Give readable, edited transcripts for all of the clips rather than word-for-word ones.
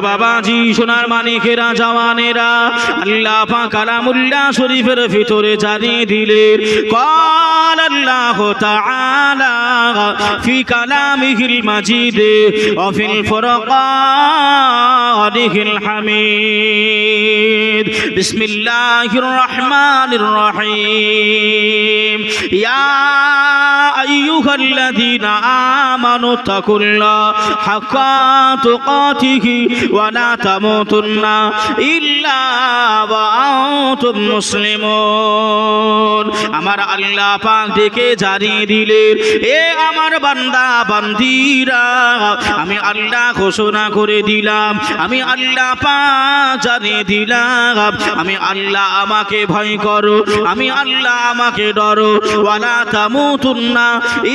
বাবাজি সোনার মানিকেরা জওয়ানেরা আল্লাহ পাক কালামুল্লাহ শরীফের ভিতরে জানিয়ে দিলেন قال الله تعالى في كلامه المجيد وفي الفرقان الحميد بسم الله الرحمن الرحيم يا أيها الذين آمنوا اتقوا الله حق تقاته ولا تموتن إلا وأنتم مسلمون আমার আল্লাহ পাক ডেকে জানিয়ে দিলেন এ আমার বান্দা বান্দীরা আমি আল্লাহ ঘোষণা করে দিলাম আমি আল্লাহ পাক জানিয়ে দিলাম আমি আল্লাহ আমাকে ভয় করো আমি আল্লাহ আমাকে ডরো ওয়ালা তামুতুন্না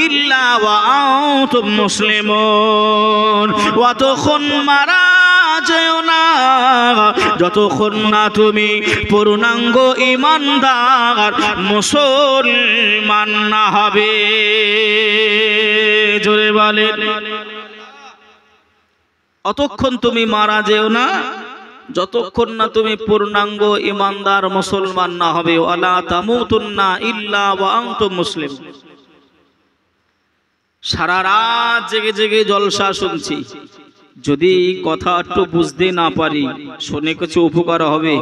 ইল্লা ওয়া আনতুম মুসলিমুন ওয়াতখন মারা যেও না যতক্ষণ না তুমি পূর্ণাঙ্গ ঈমানদার মুসলমান না হবে জোরে বলেন অতক্ষণ তুমি মারা যেও না যতক্ষণ না তুমি পূর্ণাঙ্গ ঈমানদার মুসলমান না হবে ওয়ালা তামুতুন্না ইল্লা ওয়া আনতুম মুসলিমুন সারা রাত জেগে জেগে জলসা শুনছি যদি কথা একটু বুঝতে না পারি শুনে কিছু উপকার হবে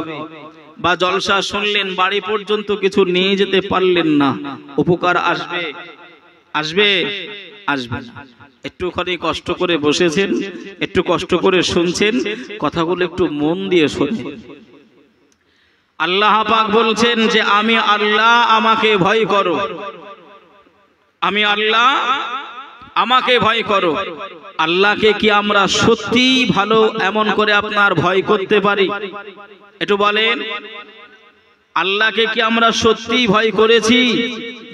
বা জলসা শুনলেন বাড়ি পর্যন্ত কিছু নিয়ে যেতে পারলেন না উপকার আসবে আসবে আসবে না একটুখানি কষ্ট করে বসেছেন একটু কষ্ট করে শুনছেন কথাগুলো একটু মন দিয়ে শুনুন আল্লাহ পাক বলছেন যে আমি আল্লাহ আমাকে ভয় করো আমি আল্লাহ আমাকে ভয় করো আল্লাহকে কি আমরা সত্যি ভালো এমন করে আপনার ভয় করতে পারি একটু বলেন আল্লাহকে কি আমরা সত্যি ভয় করেছি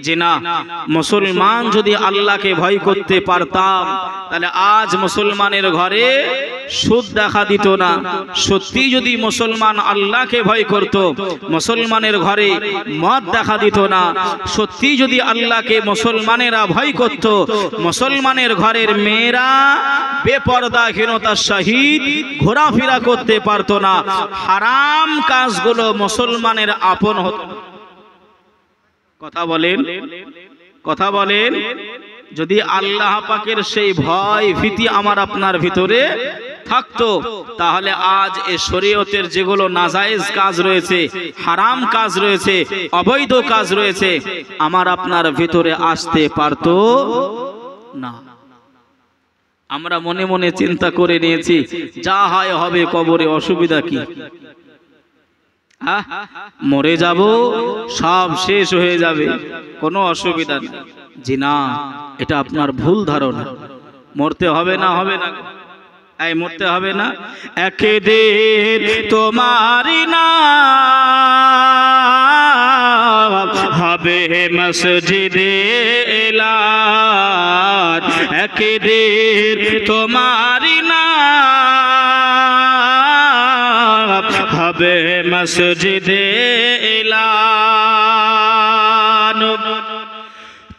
যে না মুসলমান যদি আল্লাহকে ভয় করতে পারতাম তাহলে আজ মুসলমানের ঘরে সুদ দেখা দিত না সত্যি যদি মুসলমান আল্লাহকে ভয় করত মুসলমানের ঘরে মদ দেখা দিত না সত্যি যদি আল্লাহকে মুসলমানেরা ভয় করত মুসলমানের ঘরের মেয়েরা বেপরদাহীনতার সহিত ঘোরাফেরা করতে পারতো না হারাম কাজগুলো মুসলমানের আপন হতো কথা বলেন যদি আল্লাহ পাকের সেই ভয় ভীতি আমার আপনার ভিতরে থাকতো তাহলে আজ এই শরীয়তের যেগুলো নাজায়েজ কাজ রয়েছে হারাম কাজ রয়েছে অবৈধ কাজ রয়েছে আমার আপনার ভিতরে আসতে পারতো না আমরা মনে মনে চিন্তা করে নিয়েছি যা হয় হবে কবরে অসুবিধা কি মরে যাব সব শেষ হয়ে যাবে কোনো অসুবিধা নেই জি না এটা আপনার ভুল ধারণা মরতে হবে না এই মরতে হবে না একদিন তোমারই নাম হবে মসজিদে এলান একদিন তোমারই নাম হবে মসজিদে এলান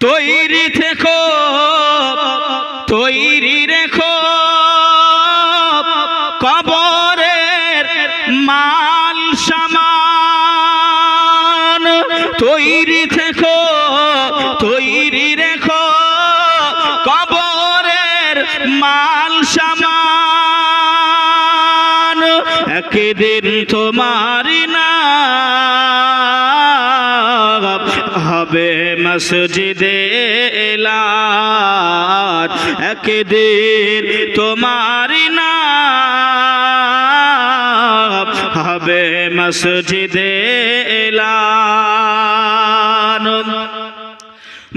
তৈরি থেকো তৈরি রেখো কবরের মাল সামান তৈরি থেকো তৈরি রেখো কবরের মাল সামান একদিন তোমারই নাম হবে মসজিদে এলান একদিন তোমারই নাম হবে মসজিদে এলান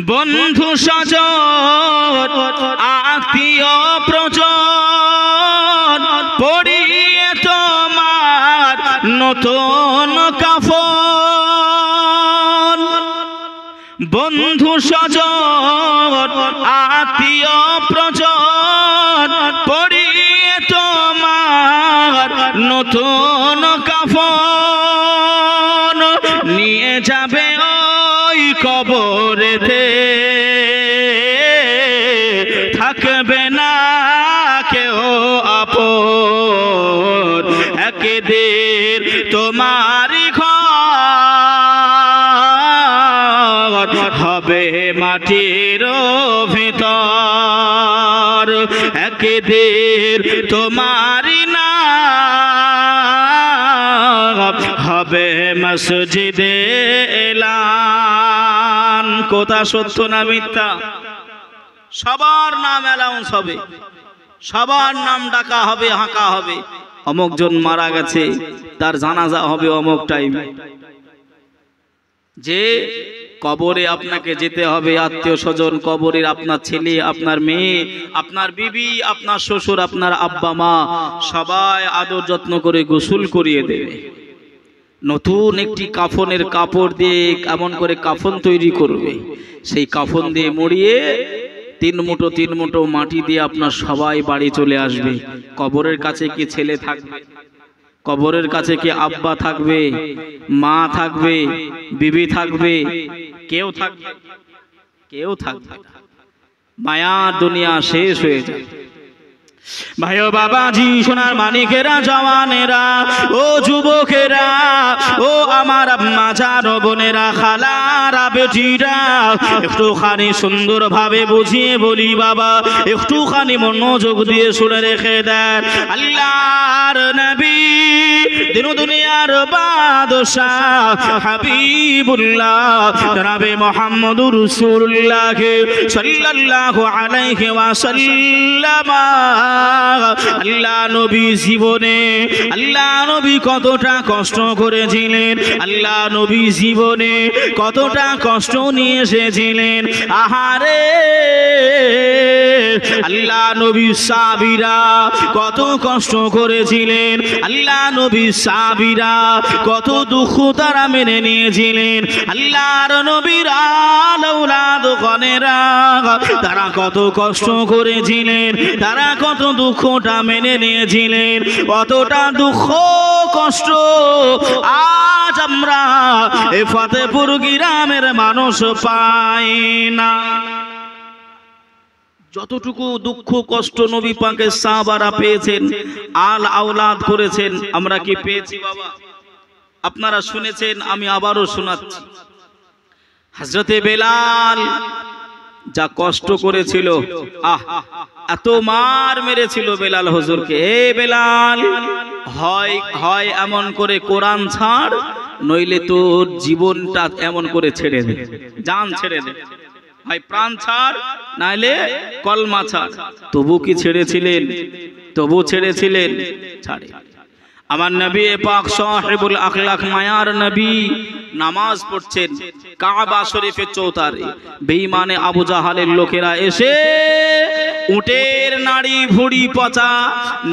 বন্ধু স্বজন আত্মীয় প্রজন পড়িয়ে তোমার নতুন কাফন বন্ধু স্বজন আত্মীয় প্রজন পড়িয়ে তোমার নতুন কাফন নিয়ে যাবে ওই কবরেতে থাকবে না কেউ আপন একেদের তোমারই ঘর হবে মাটির ভিতর, একেদের তোমারই নাম হবে মসজিদে এলান। কথা সত্য না মিথ্যা? সবার নাম অ্যালাউন্স হবে, সবার নাম ডাকা হবে, হাঁকা হবে। অমুক জন মারা গেছে, তার জানাজা হবে অমুক টাইমে। যে কবরে আপনাকে যেতে হবে, আত্মীয় স্বজন কবরের, আপনার ছেলে, আপনার মেয়ে, আপনার বিবি, আপনার শ্বশুর, আপনার আব্বা মা সবাই আদর যত্ন করে গোসল করিয়ে দেবে। নতুন একটি কাফনের কাপড় দিয়ে এমন করে কাফন তৈরি করবে, সেই কাফন দিয়ে মুড়িয়ে 3 মুঠো মাটি দিয়ে আপনার সবাই বাড়ি চলে আসবে। কবরের কাছে কি ছেলে থাকবে? কবরের কাছে কি আব্বা থাকবে, মা থাকবে, বিবি থাকবে? কেউ থাকবে? কেউ থাকবে না। মায়ার দুনিয়া শেষ হয়ে যায়। ভাইও বাবাজি, সোনার মানিকেরা, জওয়ানেরা, ও যুবকেরা, ও আমার আম্মা জান, বোনেরা, খালারা, বেটিরা, একটুখানি সুন্দরভাবে বুঝিয়ে বলি বাবা, একটুখানি মনোযোগ দিয়ে শুনে রেখে দেন। আল্লাহর নবী, দিন দুনিয়ার বাদশাহ, হাবিবুল্লাহ জনাবে মুহাম্মদুর রাসূলুল্লাহ সাল্লাল্লাহু আলাইহি ওয়াসাল্লাম, আল্লাহ নবী জীবনে আল্লাহ নবী কতটা কষ্ট করেছিলেন, আল্লাহ নবী জীবনে কতটা কষ্ট নিয়ে এসেছিলেন। আহারে, আল্লাহ নবী সাহাবীরা কত কষ্ট করেছিলেন, আল্লাহ নবী সাহাবীরা কত দুঃখ তারা মেনে নিয়েছিলেন। আল্লাহর নবীর আওলাদ গণেরা তারা কত কষ্ট করেছিলেন, তারা কত দুঃখটা মেনে নিয়েছিলেন। কতটা দুঃখ কষ্ট আজ আমরা এই ফতেপুর গ্রামের মানুষ পাই না। যতটুকু দুঃখ কষ্ট নবী পাকের সাহাবারা পেয়েছেন, আল আওলাদ করেছেন, আমরা কি পেয়েছি বাবা? আপনারা শুনেছেন, আমি আবারও শোনাচ্ছি। হযরতে বেলাল যা কষ্ট করেছিল, এত মার মেরেছিল বেলাল হুজুরকে। এ বেলাল, হয় এমন করে কোরআন ছাড়, নইলে তোর জীবনটা এমন করে ছেড়ে দে, জান ছেড়ে দে, হয় প্রাণ ছাড় নাইলে কলমা ছাড়। তবু কি ছেড়েছিলেন? তবু ছেড়েছিলেন? ছাড়ে। আমার নবী পাক সাহেবুল আখলাক, মায়ার নবী নামাজ পড়ছেন কাবা শরীফের চৌতারে। বেঈমানে আবু জাহালের লোকেরা এসে উটের নাড়ি ভুঁড়ি পচা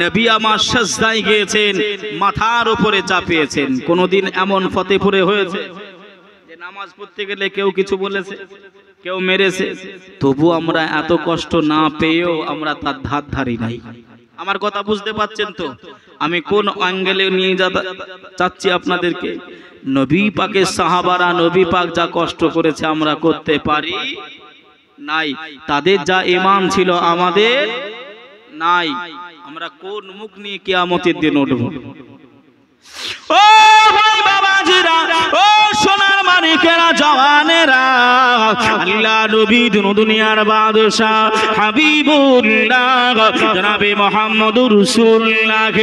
নবী আমার সাজদায় গিয়েছেন, মাথার উপরে চাপিয়েছেন। কোনদিন এমন ফতেপুরে হয়েছে যে নামাজ পড়তে গেলে কেউ কিছু বলেছে, কেউ মেরেছে? তবু আমরা এত কষ্ট না পেয়েও আমরা তার ধার ধারি নাই। আমার কথা বুঝতে পাচ্ছেন তো আমি কোন অ্যাঙ্গেলে নিয়ে যাচ্ছি আপনাদেরকে? নবী পাকের সাহাবারা, নবী পাক যা কষ্ট করেছে আমরা করতে পারি নাই। তাদের যা ঈমান ছিল আমাদের নাই। আমরা কোন মুখ নিয়ে কিয়ামতের দিন উঠব? ও ভাই বাবাজিরা, ও সোনার মানিকেরা, জওয়ানেরা, আল্লাহ নবী দুনিয়ার বাদশাহ হাবিবুল্লাহ জনাবে মুহাম্মদুর রাসূলুল্লাহ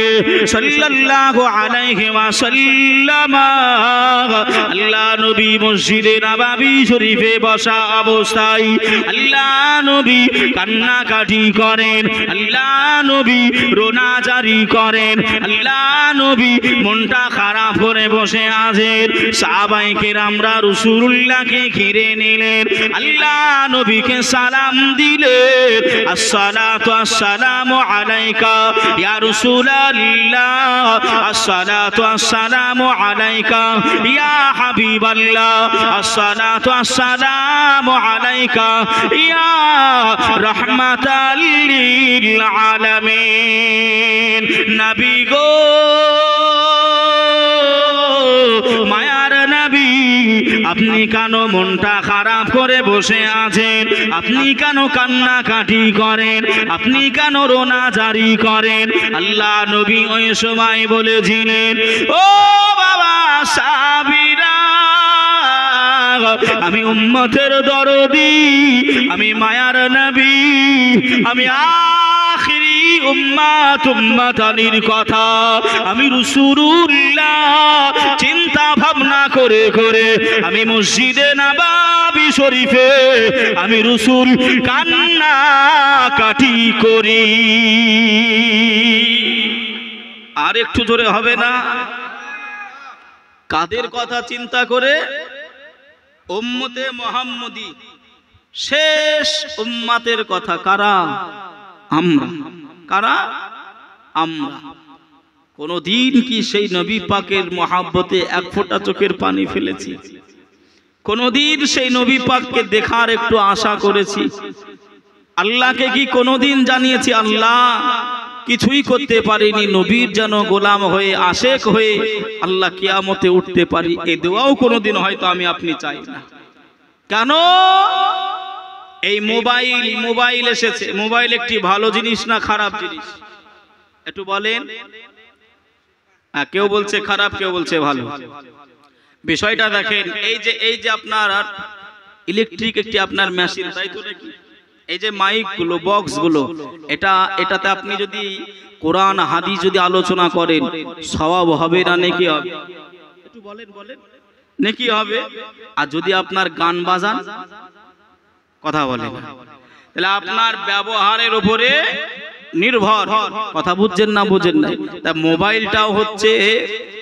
সাল্লাল্লাহু আলাইহি ওয়াসাল্লাম, আল্লাহ নবী মসজিদে নববী শরীফে বসা অবস্থায় আল্লাহ নবী কান্নাকাটি করেন, আল্লাহ নবী রোনাজারি করেন, আল্লাহ নবী মনটা খারাপ করে বসে আছেন। সাহাবায়ে কেরামরা রাসূলুল্লাহকে ঘিরে নিলেন, আল্লাহ নবীকে সালাম দিলেন, আসসালাতু আসসালামু আলাইকা ইয়া রাসূলুল্লাহ, আসসালাতু আসসালামু আলাইকা ইয়া হাবিবাল্লাহ, আসসালাতু আসসালামু আলাইকা ইয়া রাহমাতাল লিল আলামিন। নবী গো, মায়ার নবী, আপনি কেন মনটা খারাপ করে বসে আছেন? আপনি কেন কান্নাকাটি করেন? আপনি কেন রোনা জারি করেন? আল্লাহ নবী ওই সময় বলেছিলেন, ও বাবা সাবিরা, আমি উম্মতের দরদি, আমি মায়ার নবী, আমি আখিরি উম্মত, উম্মতানির কথা আমি রাসূলুল্লাহ চিন্তা ভাবনা করে করে আমি মসজিদে নববী শরীফে আমি রাসূল কান্না কাটি করি। আর একটু জোরে হবে না? কাদের কথা চিন্তা করে? উম্মতে মুহাম্মদী শেষ উম্মতের কথা। কারা? আমরা। কারা? আমরা। কোনদিন কি সেই নবী পাকের মহব্বতে এক ফোঁটা চোখের পানি ফেলেছি? কোনদিন সেই নবী পাককে দেখার একটু আশা করেছি? আল্লাহকে কি কোনদিন জানিয়েছি আল্লাহ কিছুই করতে পারিনি, নবীর যেন গোলাম হয়ে আশেক হয়ে আল্লাহ কিয়ামতে উঠতে পারি, এ দোয়াও কোনদিন হয়তো আমি আপনি চাই না। কেন? এই মোবাইল এসেছে। মোবাইল একটি ভালো জিনিস না খারাপ জিনিস? একটু বলেন। কেউ বলছে খারাপ, কেউ বলছে ভালো। বিষয়টা দেখেন, এই যে আপনার ইলেকট্রিক একটি আপনার মেশিন, তাই তো নাকি? এই যে মাইক গুলো, বক্স গুলো, এটাতে আপনি যদি কোরআন হাদিস যদি আলোচনা করেন সওয়াব হবে না নেকি হবে? একটু বলেন। নেকি হবে। আর যদি আপনার গান বাজান, কথা বলেন, তাহলে আপনার ব্যবহারের উপরে নির্ভর। কথা বুঝছেন না? বুঝেন না? তা মোবাইলটাও হচ্ছে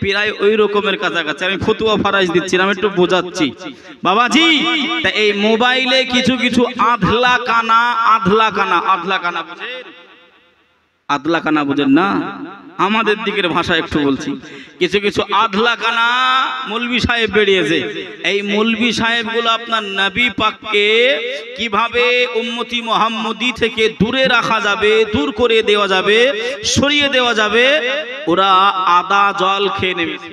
প্রায় ওই রকমের কাছাকাছি। আমি ফতুয়া ফারাজ দিচ্ছি না, আমি একটু বোঝাচ্ছি বাবাজি। তা এই মোবাইলে কিছু কিছু আধলা কানা বুঝেন? আধলা কানা বুঝেন না? আমাদের দিকের ভাষা একটু বলছি। কিছু কিছু আধলা কানা মৌলবি সাহেব বেরিয়েছে। এই মৌলবি সাহেবগুলো আপনার নবী পাককে কিভাবে উম্মতি মুহাম্মদী থেকে দূরে রাখা যাবে, দূর করে দেওয়া যাবে, সরিয়ে দেওয়া যাবে, ওরা আদা জল খেয়ে নেমেছে।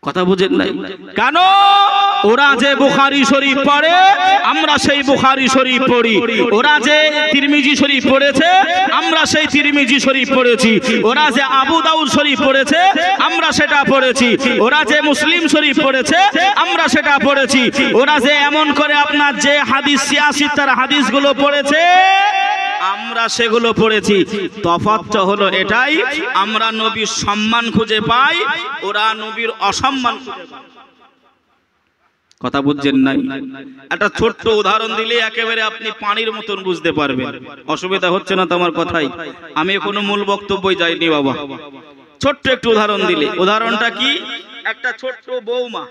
কথা বুঝেন নাই? কেন? ওরা যে বুখারী শরীফ পড়ে আমরা সেই বুখারী শরীফ পড়ি, ওরা যে তিরমিজি শরীফ পড়েছে আমরা সেই তিরমিজি শরীফ পড়েছি, ওরা যে আবু দাউদ শরীফ পড়েছে আমরা সেটা পড়েছি, ওরা যে মুসলিম শরীফ পড়েছে আমরা সেটা পড়েছি, ওরা যে এমন করে আপনার যে হাদিস ৮৬ তার হাদিসগুলো পড়েছে আমরা সেগুলো পড়েছি। তফাৎটা হলো এটাই, আমরা নবীর সম্মান খুঁজে পাই, ওরা নবীর অসম্মান খুঁজে পায়। কথা বুঝছেন নাই? একটা ছোট্ট উদাহরণ দিলে একেবারে আপনি পানির মতন বুঝতে পারবেন। অসুবিধা হচ্ছে না তোমার কথাই? আমি কোনো মূল বক্তব্যই যাইনি বাবা। ছোট্ট একটু উদাহরণ দিলে, উদাহরণটা কি? একটা ছোট্ট বৌমা,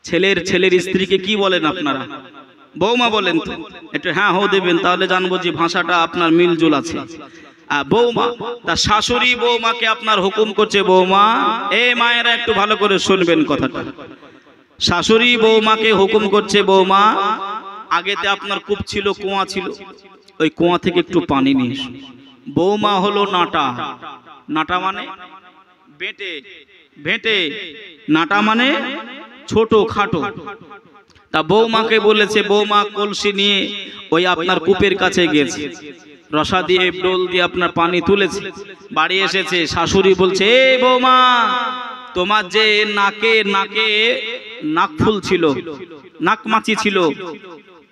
ছেলের স্ত্রীকে কি বলেন আপনারা? বৌমা বলেন তো? একটু হ্যাঁ হো দেবেন, তাহলে জানবো যে ভাষাটা আপনার মিলজুল আছে। বৌমা, তার শাশুড়ি বৌমাকে আপনার হুকুম করছে, বৌমা, এই মায়েরা একটু ভালো করে শুনবেন কথাটা। শাশুড়ি বৌমাকে হুকুম করছে, বৌমা, আগেতে আপনার কূপ ছিল, কুয়া ছিল, ওই কুয়া থেকে একটু পানি নিয়ে এসো। বৌমা হলো নাটা। নাটা মানে বেটে, নাটা মানে ছোট খাটো। তা বৌমাকে বলেছে, বৌমা কলসি নিয়ে ওই আপনার কূপের কাছে গেছে, রসা দিয়ে ডোল দিয়ে আপনার পানি তুলেছে, বাড়ি এসেছে। শাশুড়ি বলছে, এ বৌমা, তোমার যে নাকে নাকফুল ছিল, নাকমাছি ছিল,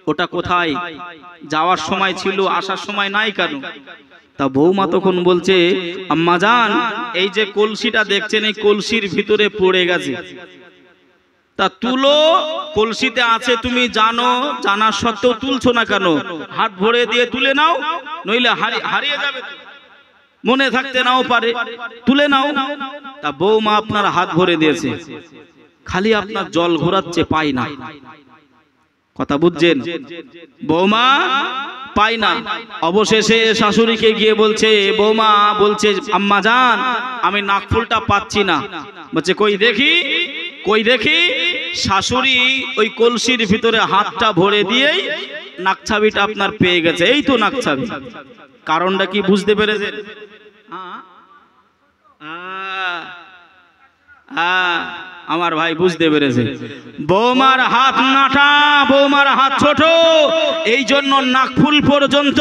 ওটা কোথায়? যাওয়ার সময় ছিল, আসার সময় নাই কেন? তা বৌমা তখন বলছে, আম্মা জান, এই যে কলসিটা দেখছেন, এই কলসির ভিতরে পড়ে গেছে। তা তুলো, কলসিতে আছে তুমি জানো, জানা সত্ত্বেও তুলছো না কেন? হাত ভরে দিয়ে তুলে নাও, নইলে হারিয়ে যাবে, মনে থাকতে নাও পারে, তুলে নাও। তা বৌমা আপনার হাত ভরে দিয়েছে, খালি আপনার জল ঘোরাচ্ছে, পাই না। কথা বুঝছেন? বৌমা পাই না। অবশেষে শাশুড়িকে গিয়ে বলছে, বৌমা বলছে, আম্মা জান, আমি নাকফুলটা পাচ্ছি না। বলছে, কই দেখি। শাশুড়ি ওই কলসির ভিতরে হাতটা ভরে দিয়েই নাকছাবিটা আপনার পেয়ে গেছে। এই তো নাকছাবি। কারণটা কি বুঝতে পেরেছেন? আমার ভাই বুঝতে পেরেছে। বৌমার হাত নাটা, বৌমার হাত ছোট, এই জন্য নাকফুল পর্যন্ত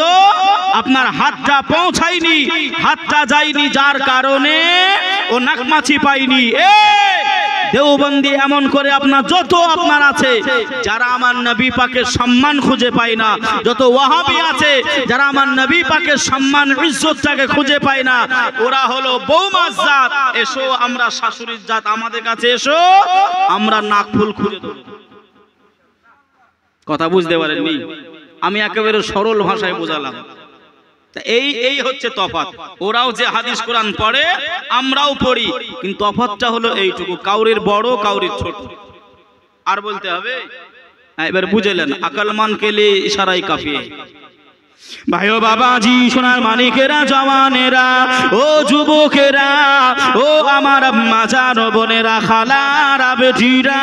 আপনার হাতটা পৌঁছায়নি, হাতটা যায়নি, যার কারণে ও নাকমাছি পায়নি। দেওবন্দি এমন করে আপনার যত আপনার আছে যারা আমার নবী পাকের সম্মান খুঁজে পায় না, যত ওয়াহাবি আছে যারা আমার নবী পাকের সম্মান ইজ্জতটাকে খুঁজে পায় না, ওরা হলো বৌমার জাত। এসো আমরা শাশুড়ির জাত, আমাদের কাছে এসো, আমরা নাকফুল খুঁজে দেব। কথা বুঝতে পারেননি? আমি একেবারে সরল ভাষায় বোঝালাম। এই হচ্ছে তফাৎ। ওরাও যে হাদিস কোরআন পড়ে, আমরাও পড়ি, কিন্তু তফাৎটা হলো এইটুকু, কাউরির বড় কাউরির ছোট। আর বলতে হবে? এবার বুঝলেন, আকলমান কে লিয়ে ইশারাই কাফি। ভাইও বাবাজি, সোনার মানিকেরা, জওয়ানেরা, ও যুবকেরা, ও আমার আম্মাজান বোনেরা, খালারা, বেটিরা,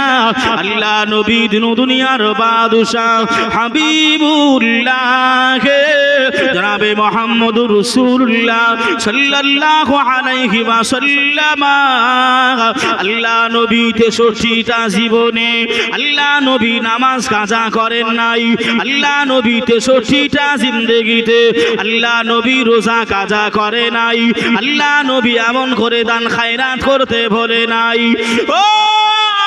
আল্লাহ নবী দিন দুনিয়ার বাদশাহ হাবিবুল্লাহ জনাবে মুহাম্মদুর রাসূলুল্লাহ সাল্লাল্লাহু আলাইহি ওয়াসাল্লাম, আল্লাহ নবী 63টা জীবনে আল্লাহ নবী নামাজ কাজা করেন নাই, আল্লাহ নবী 63টা জিন্দেগিতে আল্লাহ নবী রোজা কাজা করে নাই, আল্লাহ নবী এমন করে দান খায়রাত করতে বলে নাই। ও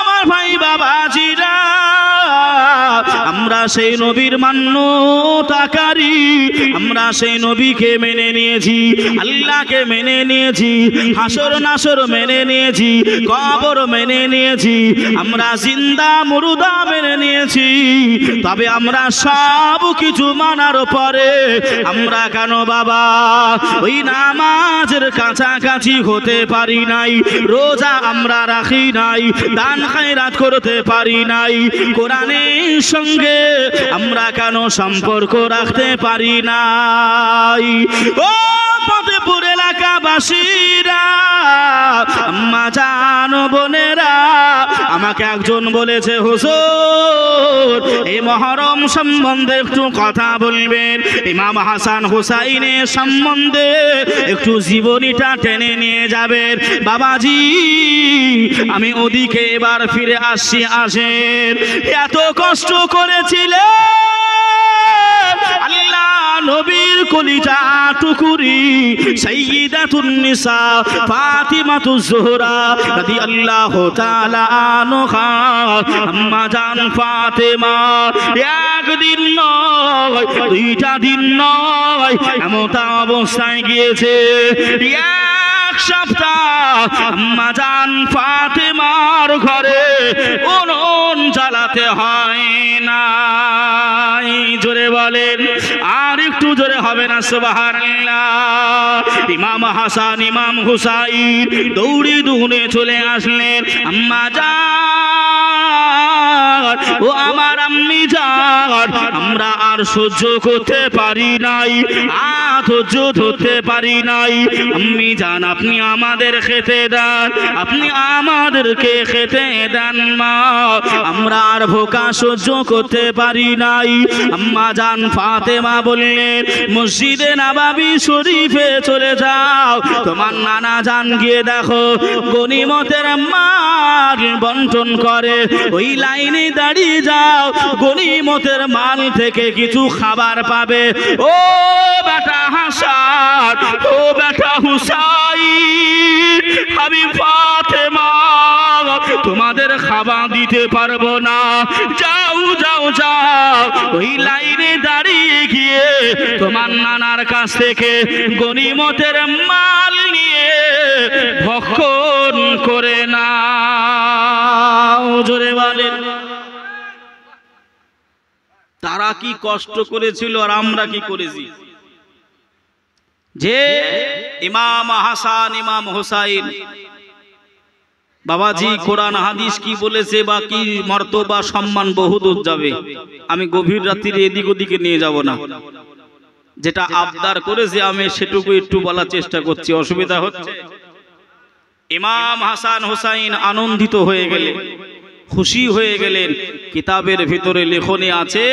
আমার ভাই বাবাজিরা, আমরা সেই নবীর মান্যতাকারী, আমরা সেই নবীকে মেনে নিয়েছি, আল্লাহকে মেনে নিয়েছি, হাসর নাসর মেনে নিয়েছি, কবর মেনে নিয়েছি, আমরা জিন্দা মুর্দা মেনে নিয়েছি। তবে আমরা সব কিছু মানার পরে আমরা কেন বাবা ওই নামাজের কাছাকাছি হতে পারি নাই, রোজা আমরা রাখি নাই, দান খায়রাত করতে পারি নাই, কোরআনের সঙ্গে আমরা কেন সম্পর্ক রাখতে পারি নাই? ও ফতেপুর এলাকাবাসীরা, আম্মা জান বোনেরা, আমাকে একজন বলেছে, হুজুর এই মহরম সম্বন্ধে একটু কথা বলবেন, ইমাম হাসান হুসাইনের সম্বন্ধে একটু জীবনীটা টেনে নিয়ে যাবেন। বাবাজি, আমি ওদিকে এবার ফিরে আসছি। আসেন, এত কষ্ট করেছিলেন আল্লাহ নবীর কলিজা টুকুরি সাইয়্যিদাতুন নিসা ফাতিমাতুজ জোহরা রাদিয়াল্লাহু তাআলা আনহা, আম্মা জান ফাতেমা একদিন নয়, দুইটা দিন নয়, এমন অবস্থায় গিয়েছে এক সপ্তাহ আম্মা জান ফাতেমার ঘরে উনুন জ্বালাতে হয় না। জোরে বলেন, আর একটু জোরে হবে না? সুবহানাল্লাহ। ইমাম হাসান ইমাম হুসাইন দৌড়ে দৌড়ে চলে আসলেন। আম্মা জান, ও আমার আম্মি জান, আমরা আর সহ্য করতে পারি নাই, আর ধৈর্য ধরতে পারি নাই। আম্মি জান, আপনি আমাদের খেতে দেন, আপনি আমাদেরকে খেতে দেন মা, আমরা আর ভোকা সহ্য করতে পারি নাই। আম্মা জান ফাতেমা বললেন, মসজিদে নববী শরীফে চলে যাও, তোমার নানা জান গিয়ে দেখো গনিমতের মাল বন্টন করে, ওই লাইনে দাঁড়িয়ে যাও, গনিমতের মাল থেকে কিছু খাবার পাবে। ও বেটা হাসান, ও বেটা হুসাইন, আমি ফাতেমা তোমাদের খাবার দিতে পারবো না, যাও যাও যাও, ওই লাইনে দাঁড়িয়ে গিয়ে তোমার নানার কাছ থেকে গনিমতের মাল নিয়ে ভক্ষণ করে নাও। জোরে বলেন, তারা কি কষ্ট করেছিল আর আমরা কি করেছি? যে ইমাম হাসান ইমাম হুসাইন, বাবাজি কোরআন হাদিস কি বলেছে বা কি মর্তবা সম্মান বহুদূর যাবে, আমি গভীর রাত্রিরে এদিক ওদিকে নিয়ে যাব না। যেটা আবদার করেছে আমি সেটুকু একটু বলার চেষ্টা করছি, অসুবিধা হচ্ছে? ইমাম হাসান হুসাইন আনন্দিত হয়ে গেলেন, খুশি হয়ে গেলেন। কিতাবের ভিতরে লেখনী আছে,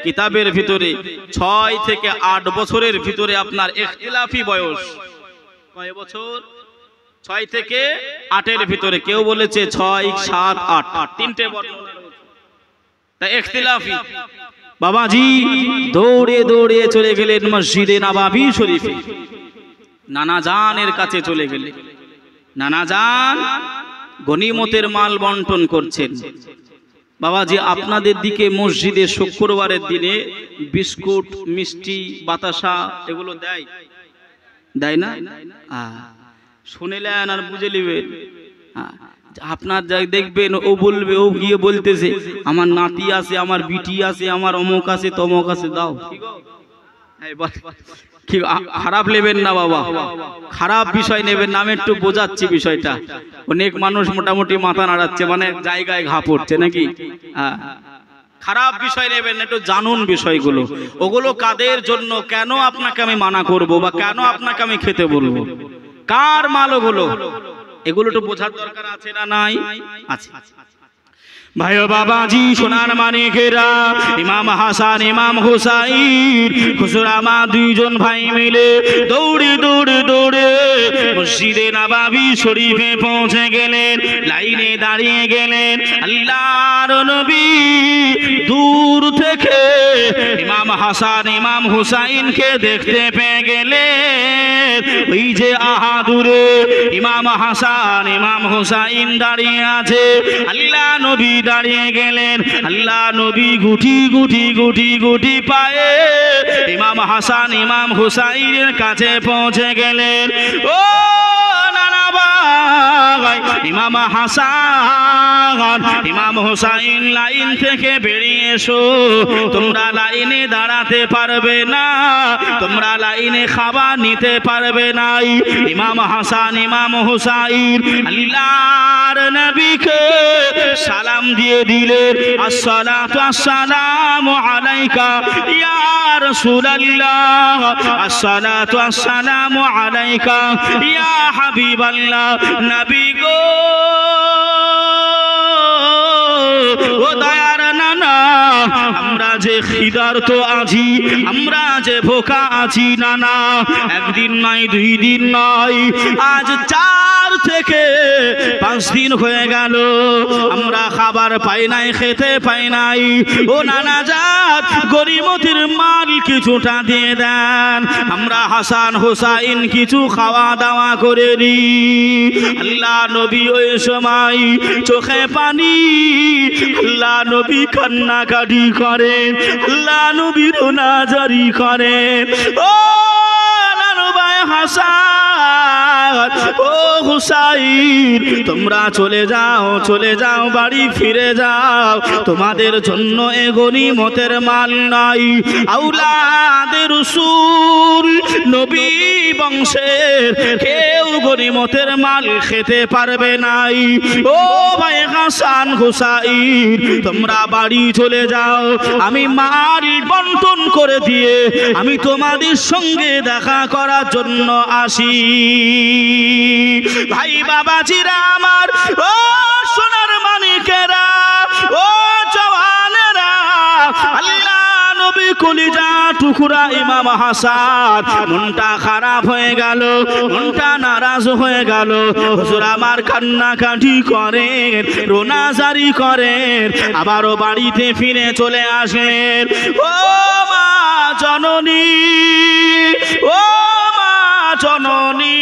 কিতাবের ভিতরে 6 থেকে 8 বছরের ভিতরে আপনার ইখতিলাফি বয়স, কয় বছর? 6 থেকে 8-এর ভিতরে, কেউ বলেছে 6, 7, 8, তিনটে বর্ণনা রয়েছে, তাই ইখতিলাফি। বাবাজি দৌড়ে দৌড়ে চলে গেলেন মসজিদে নববী শরীফে, নানা জানের কাছে চলে গেলেন। নানা জান গনিমতের মাল বন্টন করছেন। বাবাজি আপনাদের দিকে মসজিদে শুক্রবারের দিনে বিস্কুট, মিষ্টি, বাতাসা এগুলো দেয় দেয় না? শুনেলেন আর বুঝে নেবেন। আপনার যা দেখবেন ও বলবে, ও গিয়ে বলতেছে আমার নাতি আছে, আমার বিটি আছে, আমার অমুক আছে, তমক আছে, দাও। কি খারাপ নেবেন না বাবা, খারাপ বিষয় নেবেন না, আমি একটু বোঝাচ্ছি বিষয়টা। অনেক মানুষ মোটামুটি মাথা নাড়াচ্ছে, মানে জায়গায় ঘা পড়ছে নাকি। খারাপ বিষয় নেবেন না, একটু জানুন বিষয়গুলো। ওগুলো কাদের জন্য, কেন আপনাকে আমি মানা করব, বা কেন আপনাকে আমি খেতে বলবো, কার মাল ওগুলো, এগুলো একটু বোঝার দরকার আছে না নাই? আছে। ভাই ও বাবাজি সোনার মানিকেরা, ইমাম হাসান ইমাম হুসাইন হুজুর আমার দুইজন ভাই মিলে দৌড়ে দৌড়ে দৌড়ে মসজিদে নববী শরীফে পৌঁছে গেলেন। লাইনে দাঁড়িয়ে গেলেন। আল্লাহর নবী দূর থেকে ইমাম হাসান ইমাম হুসাইনকে দেখতে পেয়ে গেলেন। ওই যে আহাদুরে ইমাম হাসান ইমাম হুসাইন দাঁড়িয়ে আছে, আল্লাহ নবী দাঁড়িয়ে গেলেন। আল্লাহ নবী গুটি গুটি গুটি গুটি পায়ে ইমাম হাসান ইমাম হুসাইনের কাছে পৌঁছে গেলেন। ও নানা ভাই, ইমাম হাসান ইমাম হুসাইন লাইন থেকে বেরিয়ে এসো, তোমরা লাইনে দাঁড়াতে পারবে না, তোমরা লাইনে খাবার নিতে পারবে না। ইমাম হাসান ইমাম হুসাইন আল্লাহর নবীকে সালাম দিয়ে দিলেন। আসসালাতু আসসালামু আলাইকা ইয়া রাসূলুল্লাহ, আসসালাতু আসসালামু আলাইকা ইয়া হাবিবাল্লাহ। নবী গো, ও দয়ার নানা, আমরা যে খিদার্ত আছি, আমরা যে ভোকা আছি নানা, একদিন নয়, 2 দিন নয়, আজ 4 থেকে 5 দিন হয়ে গেল, আমরা খাবার পাই নাই, খেতে পাই নাই। ও নানা জাত, গরিমতির মাল কিছুটা দিয়ে দেন, আমরা হাসান হুসাইন কিছু খাওয়া দাওয়া করে নি। আল্লাহ নবী ওই সময় চোখে পানি, আল্লাহ নবী কান্নাকাটি করেন, আল্লাহ নবী রোনাজারি করেন। ও নানু ভাই হাসান, ও হুসাইন, তোমরা চলে যাও, চলে যাও, বাড়ি ফিরে যাও, তোমাদের জন্য এ গনিমতের মাল নাই। আওলাদে রাসূল নবী বংশের কেউ গনিমতের মাল খেতে পারবে নাই। ও ভাই হাসান হুসাইন, তোমরা বাড়ি চলে যাও, আমি মাল বন্টন করে দিয়ে আমি তোমাদের সঙ্গে দেখা করার জন্য আসি। ভাই বাবাজিরা আমার, ও সোনার মানিকেরা, ও জওয়ানেরা, আল্লাহ নবী কলিজা টুকরা ইমাম হাসান মনটা খারাপ হয়ে গেল, মনটা নারাজ হয়ে গেল। হুজুর আমার কান্নাকাটি করেন, রোনাজারি করেন, আবারও বাড়িতে ফিরে চলে আসেন। ও মা জননী, ও মা জননী,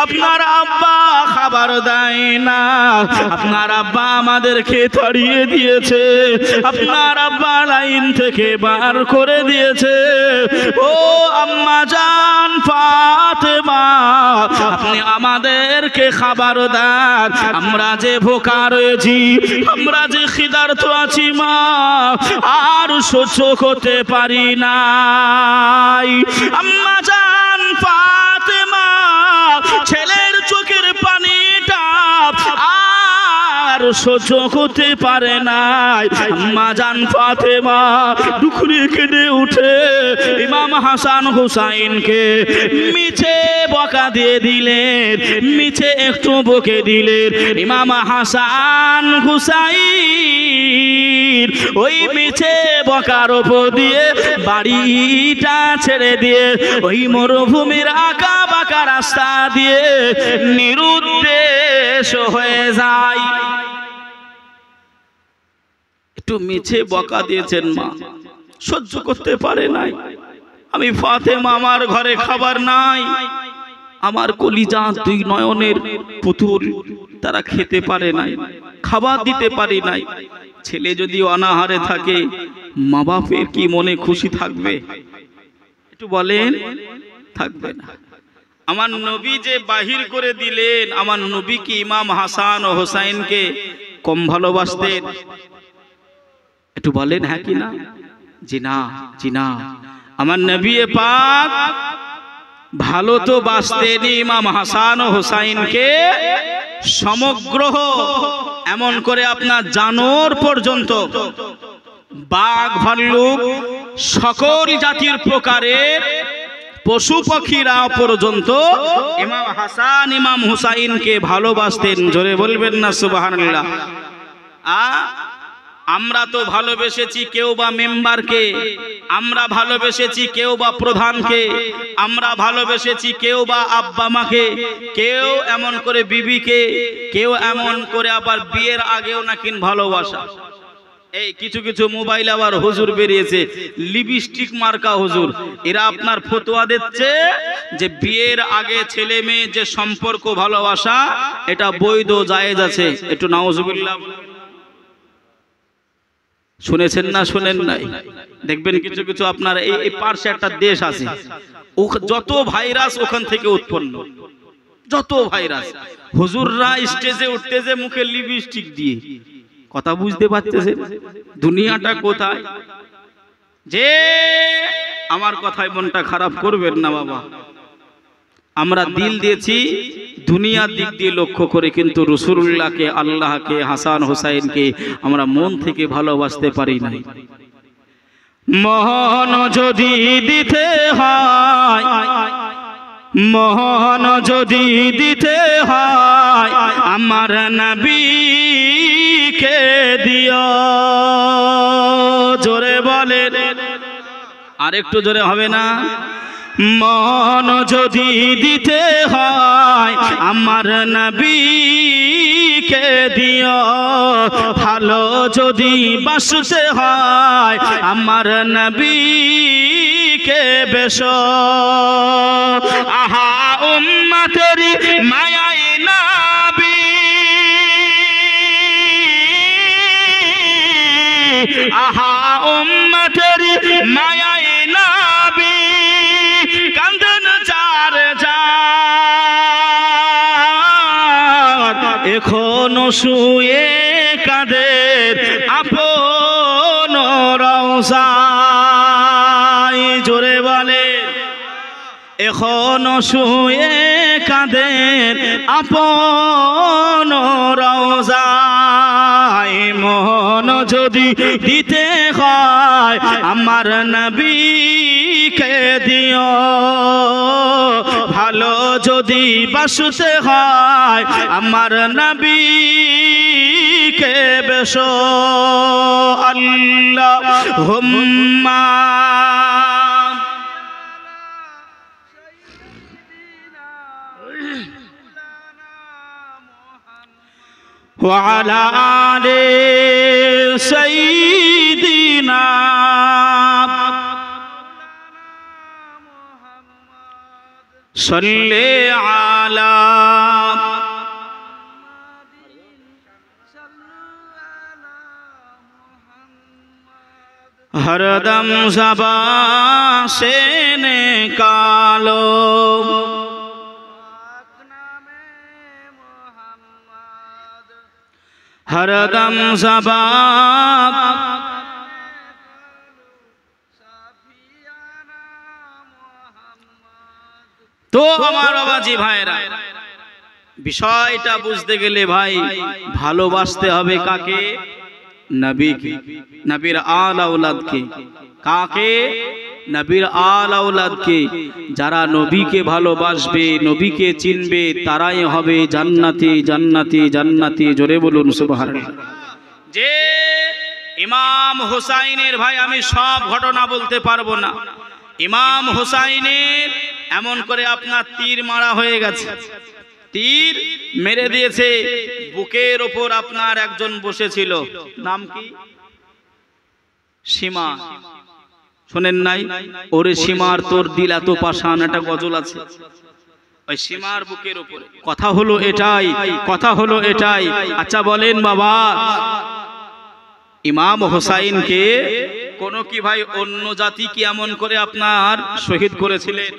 আপনার আব্বা খাবার দেয় না, আপনার আব্বা আমাদেরকে তাড়িয়ে দিয়েছে, আপনার আব্বা লাইন থেকে বার করে দিয়েছে। ও আম্মা জান ফাতেমা, আপনি আমাদেরকে খাবার দেন, আমরা যে ভোকা রয়েছি, আমরা যে খিদার্ত আছি মা, আর সহ্য করতে পারি নাই। আম্মা জান ফাতেমা ছেলের চোখের পানিটা আর সহ্য করতে পারে নাই। আম্মা জান ফাতেমা দুখরে কেঁদে উঠে ইমাম হাসান হুসাইনকে মিছে বকা দিয়ে দিলেন, মিছে একটু বকে দিলেন। ইমাম হাসান হুসাইন ওই মিছে বকার উপর দিয়ে বাড়িটা ছেড়ে দিয়ে ওই মরুভূমির আঁকা বাঁকা পাকা রাস্তা দিয়ে নিরুদ্দেশ হয়ে যায়। একটু মিছে বকা দিয়েছেন মা, সহ্য করতে পারে নাই। আমি ফাতেমা, আমার ঘরে খাবার নাই, আমার কলিজা দুই নয়নের পুতুল, তারা খেতে পারে নাই, খাবার দিতে পারি নাই। ছেলে যদি অনাহারে থাকে মা বাপের কি মনে খুশি থাকবে? একটু বলেন, থাকবে না। আমার নবী যে বাহির করে দিলেন, আমার নবী কি ইমাম হাসান ও হোসাইনকে কম ভালোবাসতেন? একটু বলেন হ্যাঁ কি না? জি না, জি না। আমার নবী পাক ভালো তো বাসতেন ইমাম হাসান ও হোসাইনকে সমগ্র, এমন করে আপনার জানোর পর্যন্ত, বাঘ ভাল্লুক সকল জাতির প্রকারের পশু পাখিরা পর্যন্ত ইমাম হাসান ইমাম হুসাইনকে ভালোবাসতেন। জোরে বলবেন না সুবহানাল্লাহ। আমরা তো ভালোবেসেছি কেউ বা মেম্বারকে, আমরা ভালোবেসেছি কেউ বা প্রধানকে, আমরা ভালোবেসেছি কেউ বা আব্বা মাকে, কেউ এমন করে বিবিকে, কেউ এমন করে আবার বিয়ের আগেও নাকি ভালোবাসা। এই কিছু কিছু মোবাইল আবার হুজুর বেরিয়েছে, লিপস্টিক মার্কা হুজুর, এরা আপনার ফতোয়া দিচ্ছে যে বিয়ের আগে ছেলে মেয়ে যে সম্পর্ক ভালোবাসা এটা বৈধ, জায়েজ আছে। একটু নাউজুবিল্লাহ শুনেছেন না শুনেন নাই? দেখবেন কিছু কিছু আপনার এই পার্শ্বে একটা দেশ আছে, যত ভাইরাস ওখান থেকে উৎপন্ন, যত ভাইরাস। হুজুররা স্টেজে উঠতেছে মুখে লিপস্টিক দিয়ে, কথা বুঝতে পারতেছেন দুনিয়াটা কোথায়? যে আমার কথায় মনটা খারাপ করবেন না বাবা, আমরা দিল দিয়েছি দুনিয়ার দিক দিয়ে লক্ষ্য করে, কিন্তু রাসূলুল্লাহকে, আল্লাহকে, হাসান হোসাইনকে আমরা মন থেকে ভালোবাসতে পারি না। মন যদি দিতে হয়, মন যদি দিতে হয় আমার নবীকে দিও। জোরে বলেন, আরেকটু জোরে হবে না? মন যদি দিতে হয় আমার নবীকে দিও, ভালো যদি বাসতে হয় আমার নবীকে বেশো। আহা উম্মতের মায়ায় নবী, আহা উম্মতের মায়ায় নবী, কান্দন চার যার এখনো শুয়ে কাঁদের আপন রওজায়। জোরে বলে, এখনো শুয়ে কাঁদের আপন রওজায়। মন যদি দিতে হয় আমার নবীকে দিও, ভালো যদি বাসতে হয় আমার নবীকে বেশো। আল্লাহুম্মা وعلى آل سيدنا صل على हरदम ज़बान से निकालो हरदम ज़बान। तो আমার বাবাজি ভাইরা, বিষয়টা বুঝতে গেলে ভাই ভালোবাসতে হবে কাকে? নবীকে, নবীর আল আওলাদকে। কাকে? নবীর আল আওলাদকে। যারা নবীকে ভালোবাসবে, নবীকে চিনবে, তারাই হবে জান্নাতি, জান্নাতি, জান্নাতি। জোরে বলুন সুবহানাল্লাহ। যে ইমাম হুসাইনের ভাই, আমি সব ঘটনা বলতে পারবো না, ইমাম হোসাইনের এমন করে আপনার তীর মারা হয়ে গেছে, তীর মেরে দিয়েছে, বুকের ওপর আপনার একজন বসেছিল, নাম কি? সীমা। শোনেন নাই? ওরে সীমার তোর দিল এত পাষাণ, একটা গজল আছে। ওই সীমার বুকের উপরে কথা হলো এটাই, কথা হলো এটাই। আচ্ছা বলেন বাবা, ইমাম হোসাইনকে কোন কি ভাই অন্য জাতি কি এমন করে আপনার শহীদ করেছিলেন?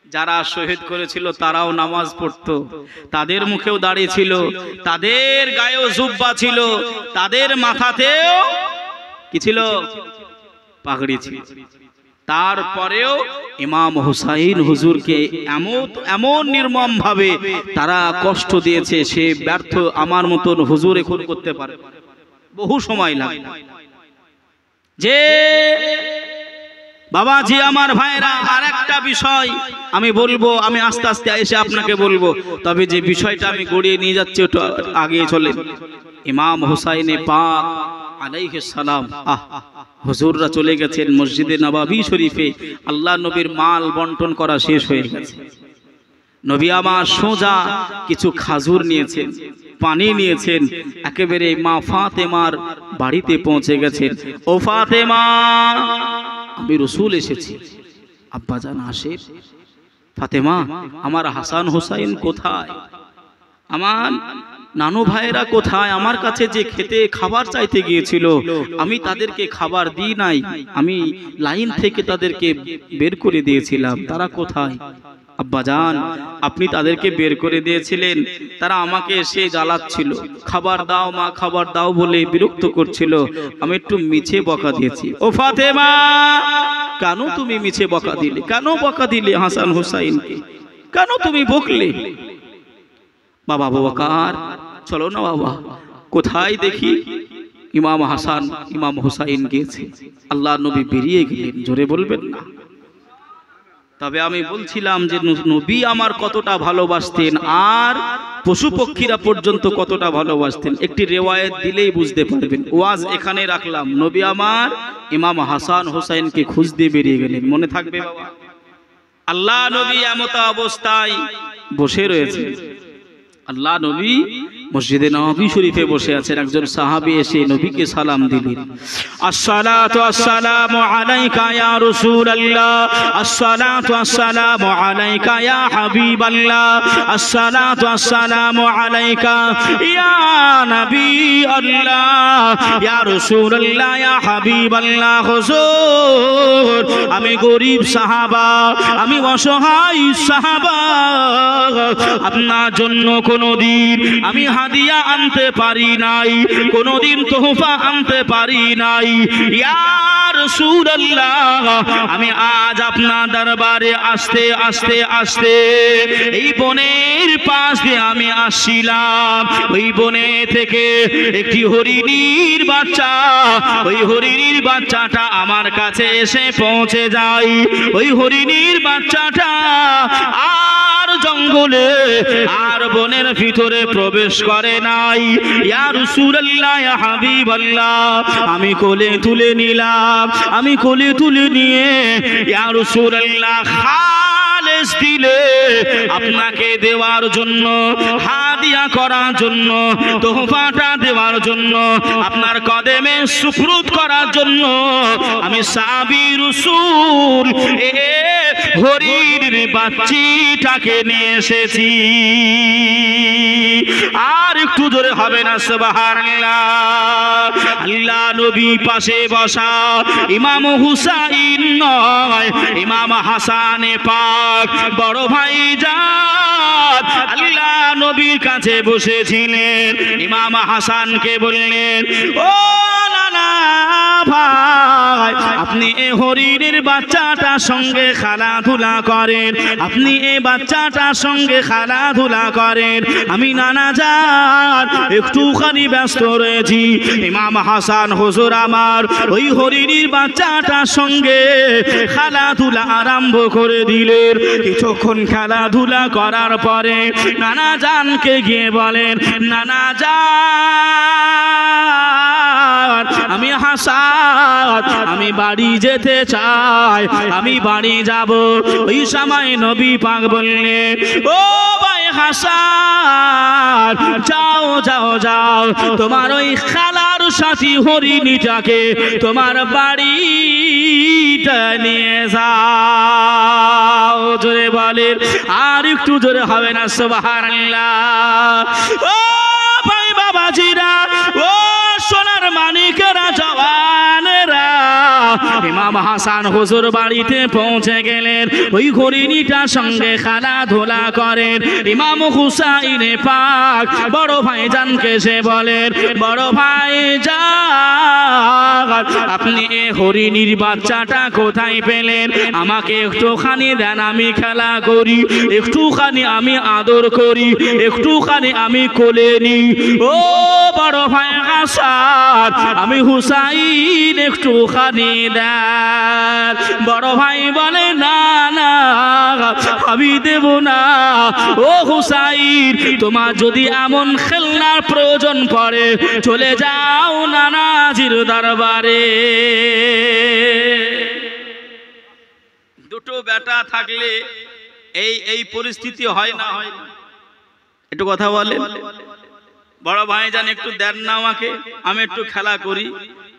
যারা শহীদ করেছিল তারাও নামাজ পড়তো, তাদের মুখেও দাড়ি ছিল, তাদের গায়েও জুব্বা ছিল, তাদের মাথাতেও কি ছিল? পাগড়ি ছিল। তারপরেও ইমাম হুসাইন হুজুরকে এমন নির্মম ভাবে তারা কষ্ট দিয়েছে, সে ব্যর্থ আমার মতন হুজুর এখন করতে পারে, বহু সময় লাগে। যে বাবাজি আমার ভাইরা, আর একটা বিষয় আমি বলবো, আমি আস্তে আস্তে এসে আপনাকে বলবো, তবে যে বিষয়টা আমি গড়িয়ে নিয়ে যাচ্ছি ওটা আগে চলে। ইমাম হুসাইনে পাক আলাইহিস সালাম, হুজুররা চলে গেছেন মসজিদে নববী শরীফে, আল্লাহ নবীর মাল বন্টন করা শেষ হয়ে গেছে। নবী আমার সোজা কিছু খাজুর নিয়েছেন, পানি নিয়েছেন, একেবারে মা ফাতেমার বাড়িতে পৌঁছে গেছেন। ও ফাতেমা, আমি রসুল এসেছি। আব্বাজান আসেন। ফাতেমা, আমার হাসান হোসাইন কোথায়? আমার নানু ভাইয়েরা কোথায়? আমার কাছে যে খেতে খাবার চাইতে গিয়েছিল, আমি তাদেরকে খাবার দিই নাই, আমি লাইন থেকে তাদেরকে বের করে দিয়েছিলাম, তারা কোথায়? আব্বাজান, আপনি তাদেরকে বের করে দিয়েছিলেন, তারা আমাকে এসে জ্বালাচ্ছিল, খাবার দাও মা, খাবার দাও বলে বিরক্ত করছিল, আমি একটু মিছে বকা দিয়েছি। ও ফাতেমা, কেন তুমি মিছে বকা দিলে? কেন বকা দিলে হাসান হোসাইনকে? কেন তুমি বকলে? বাবা বকার, চলো না বাবা, কোথায় দেখি ইমাম হাসান ইমাম হোসাইন গিয়েছে। আল্লাহ নবী বেরিয়ে গেলেন, জোরে বলবেন না। তবে আমি বলছিলাম যে নবী আমার কতটা ভালোবাসতেন, আর পশু পক্ষীরা পর্যন্ত কতটা ভালোবাসতেন, একটি রেওয়ায়েত দিলেই বুঝতে পারবেন। ওয়াজ এখানে রাখলাম, নবী আমার ইমাম হাসান হোসাইনকে খুঁজতে বেরিয়ে গেলেন, মনে থাকবে বাবা। আল্লাহ নবী এমত অবস্থায় বসে রয়েছে, আল্লাহ নবী মসজিদে নববী শরীফে বসে আছেন। একজন সাহাবী এসে নবীকে সালাম দিলেন, আসসালাতু আসসালামু আলাইকা ইয়া রাসূলুল্লাহ, আসসালাতু আসসালামু আলাইকা ইয়া হাবিবাল্লাহ, আসসালাতু আসসালামু আলাইকা ইয়া নবী আল্লাহ, ইয়া রাসূলুল্লাহ, ইয়া হাবিবাল্লাহ। হুজুর, আমি গরীব সাহাবা, আমি অসহায় সাহাবা, আপনার জন্য কোনদিন আমি হাদিয়া আনতে পারি নাই, কোনদিন তোহফা আনতে পারি নাই। ইয়া রাসূলুল্লাহ, আমি আজ আপনার দরবারে আসতে আসতে আসতে এই বনের পাশ দিয়ে আমি আসছিলাম, ওই বনে থেকে একটি হরিণীর বাচ্চা, ওই হরিণীর বাচ্চাটা আমার কাছে এসে পৌঁছে যায়। ওই হরিণীর বাচ্চাটা আর জঙ্গলে আর বনের ভিতরে প্রবেশ করে নাই। ইয়া রাসূলুল্লাহ, ইয়া হাবিবাল্লাহ, আমি কোলে তুলে নিলাম, আমি কোলে তুলে নিয়ে ইয়া রাসূলুল্লাহ খালেস দিলে আপনাকে দেওয়ার জন্য, হাদিয়া করার জন্য, তোহফাটা দেওয়ার জন্য, আপনার কদমে সুফরুত করার জন্য আমি সাহাবী রাসূল হরিণীর বাচ্চাটাকে নিয়ে এসেছি। আর একটু জোরে হবে না সুবহানাল্লাহ। আল্লাহ নবী পাশে বসা ইমাম হুসাইন নয়, ইমাম হাসানে পাক বড় ভাইজান আল্লাহ নবীর কাছে বসেছিলেন। ইমাম হাসানকে বললেন, ও নানা ভাই, আপনি এই হরিণের বাচ্চাটার সঙ্গে খেলাধুলা করেন, আপনি এই বাচ্চাটার সঙ্গে খেলাধুলা করেন, আমি নানা যান একটুখানি ব্যস্ত রয়েছি। ইমাম হাসান হুজুর আমার ওই হরিণীর বাচ্চাটার সঙ্গে খেলাধুলা আরম্ভ করে দিলেন। কিছুক্ষণ খেলাধুলা করার পরে নানা জানকে গিয়ে বলেন, নানা জান আমি হাসান, আমি বাড়ি যেতে চাই, আমি বাড়ি যাব। ওই সময় নবী পাক বললেন, ও ভাই হাসান, যাও যাও যাও, তোমার ওই খালার সাথী হরিণীটাকে তোমার বাড়িটা নিয়ে যাও। জোরে বলেন, আর একটু জোরে হবে না সুবহানাল্লাহ। ও ভাই বাবাজিরা, ও সোনার মানিকেরা, জওয়ানেরা, ইমাম হাসান হুজুর বাড়িতে পৌঁছে গেলেন। ওই হরিণীটার সঙ্গে খেলাধুলা করেন। ইমাম হুসাইনে পাক বড় ভাইজানকে সে বলেন, বড় ভাইজান, আপনি এ হরিণীর বাচ্চাটা কোথায় পেলেন? আমাকে একটুখানি দেন, আমি খেলা করি, একটুখানি আমি আদর করি, একটুখানি আমি কোলে নিই। ও বড় ভাই হাসান, আমি হুসাইন, একটুখানি দেন। বড় ভাই বলে, না না, আমি দেব না। ও হুসাইন, তোমার যদি এমন খেলনার প্রয়োজন পড়ে, চলে যাও নানাজির দরবারে। দুটো বেটা থাকলে এই পরিস্থিতি হয় না, হয় না? একটু কথা বলেন। বড় ভাইজান একটু দেন না আমাকে, আমি একটু খেলা করি।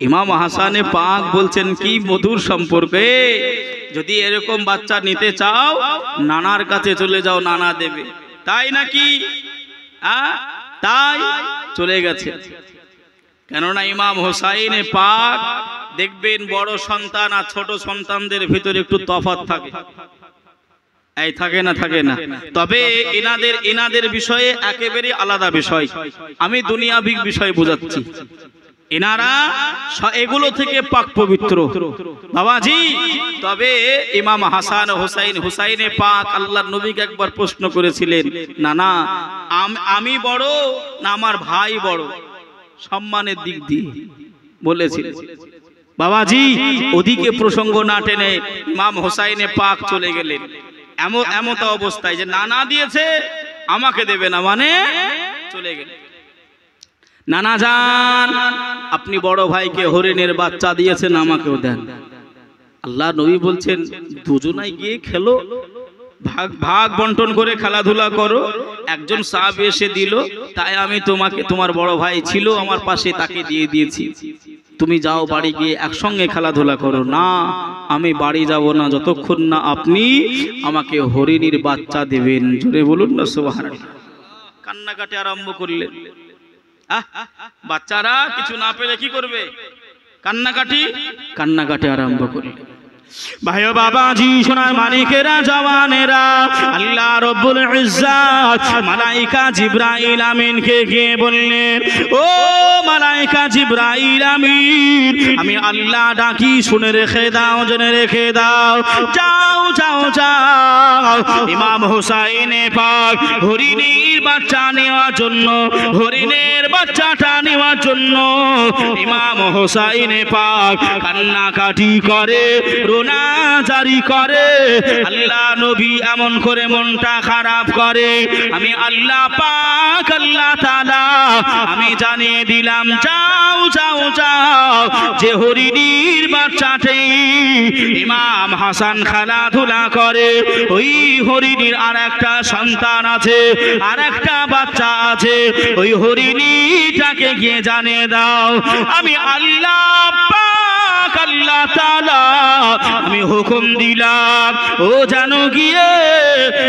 ইমাম হাসানে পাক বলছেন, কি মধুর সম্পর্কে, যদি এরকম বাচ্চা নিতে চাও নানার কাছে চলে যাও, নানা দেবে। তাই নাকি? তাই চলে গেছে। কেননা ইমাম হোসাইনে পাক দেখবেন, বড় সন্তান আর ছোট সন্তানদের ভিতরে একটু তফাৎ থাকে। এই থাকে না, থাকে না? তবে এনাদের বিষয়ে একেবারে আলাদা বিষয়। আমি দুনিয়াভিক বিষয় বোঝাচ্ছি। এনারা এগুলো থেকে পাক পবিত্র বাবাজি। তবে ইমাম হাসান হুসাইনে পাক আল্লাহর নবীকে একবার প্রশ্ন করেছিলেন, না না, আমি বড় না আমার ভাই বড়? সম্মানের দিক দিয়ে বলেছিলেন বাবাজি। ওদিকে প্রসঙ্গ না টেনে ইমাম হুসাইনে পাক চলে গেলেন এমত অবস্থায় যে নানা দিয়েছে, আমাকে দেবে না, মানে চলে গেলেন। নানা যান, আপনি বড় ভাইকে হরিণের বাচ্চা দিয়েছেন, আমাকেও দেন। আল্লাহ নবী বলছেন, দুজনাই গিয়ে খেলো, ভাগ বন্টন করে খেলাধুলা করো। একজন সাহাবী এসে দিল, তাই আমি তোমাকে, তোমার বড় ভাই ছিল আমার পাশে, তাকে দিয়ে দিয়েছি। তুমি যাও বাড়ি গিয়ে একসঙ্গে খেলাধুলা করো। না, আমি বাড়ি যাব না যতক্ষণ না আপনি আমাকে হরিণীর বাচ্চা দেবেন। জোরে বলুন না সুবহানাল্লাহ। কান্নাকাটি আরম্ভ করলেন। বাচ্চারা কিছু না পেলে কি করবে? কান্নাকাটি আরম্ভ করলেন। ভাই ও বাবাজি, সোনার মানিকেরা, জওয়ানেরা, আল্লাহ রব্বুল ইজ্জত মালাইকা জিবরাইল আমিনকে গিয়ে বললেন, ও মালাইকা জিবরাইল আমিন, আমি আল্লাহ ডাকি, শুনে রেখে দাও, জেনে রেখে দাও। যাও যাও যাও, ইমাম হুসাইনে পাক হরিণীর বাচ্চা নেওয়ার জন্য, হরিণের বাচ্চাটা নেওয়ার জন্য ইমাম হুসাইনে পাক কান্নাকাটি করে, রোনা জারি করে। আল্লাহ নবী এমন করে মনটা খারাপ করে। আমি আল্লাহ পাক, আল্লাহ তাআলা আমি জানিয়ে দিলাম, যাও যাও যাও, যে হরিণীর বাচ্চাটি ইমাম হাসান খেলাধুলা করে, ওই হরিণীর আর একটা সন্তান আছে, আর একটা বাচ্চা আছে, ওই হরিণীটাকে গিয়ে জানিয়ে দাও, আমি আল্লাহ পাক, আল্লাহ তাআলা আমি হুকুম দিলাম, ও জানো গিয়ে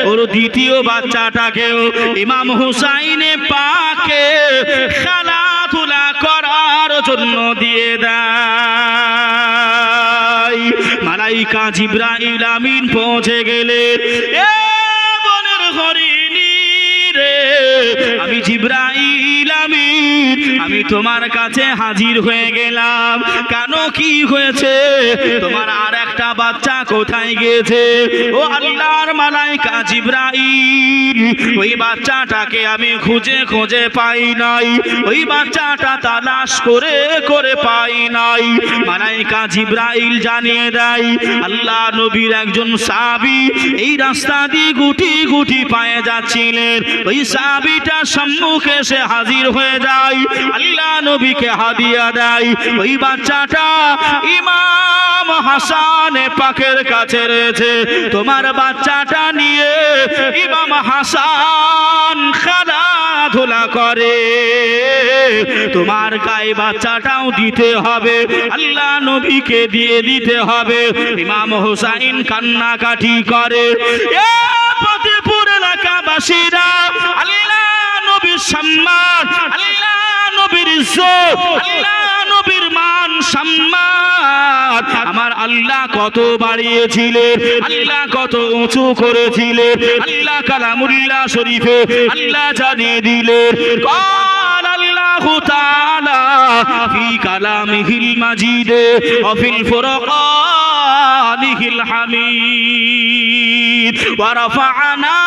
ওর দ্বিতীয় বাচ্চাটাকেও ইমাম হুসাইনে পাকে খেলাধুলা করার জন্য দিয়ে দেয়। মালাইকা জিবরাইল আমিন পৌঁছে গেলেন। এ বনের হরিণী রে, আমি জিবরাইল আমিন, আমি তোমার কাছে হাজির হয়ে গেলাম। কেন, কি হয়েছে? তোমার আর একটা একটা বাচ্চা কোথায় গিয়েছে? ও আল্লাহর মালাইকা জিবরাইল, ওই বাচ্চাটাকে আমি খুঁজে খুঁজে পাই নাই, ওই বাচ্চাটা তালাশ করে করে পাই নাই। মালাইকা জিবরাইল জানিয়ে দেয়, আল্লাহ নবীর একজন সাহাবী এই রাস্তা দিয়ে গুটি গুটি পায়ে যাচ্ছিলেন, ওই সাহাবীটা সম্মুখে এসে হাজির হয়ে যায়, আল্লাহ নবীকে হাদিয়া দেয়। ওই বাচ্চাটা ইমাম হাসান পাকের কাছে রয়েছে। তোমার বাচ্চাটা নিয়ে ইমাম হাসান খেলাধুলা করে, তোমার গায়ে বাচ্চাটাও দিতে হবে, আল্লাহ নবীকে দিয়ে দিতে হবে। ইমাম হুসাইন কান্নাকাটি করে। এ ফতেপুর এলাকাবাসীরা, আল্লাহ নবীর সম্মান, আল্লাহ নবীর ইজ্জত, আল্লাহ নবীর মান সম্মান আমার আল্লাহ কত বাড়িয়েছিলেন, আল্লাহ কত উঁচু করেছিলেন। আল্লাহ কালামুল্লাহ শরীফে আল্লাহ জানিয়ে দিলেন, قال الله تعالى في كلامه المجيد وفي الفرقان الحميد ورفعنا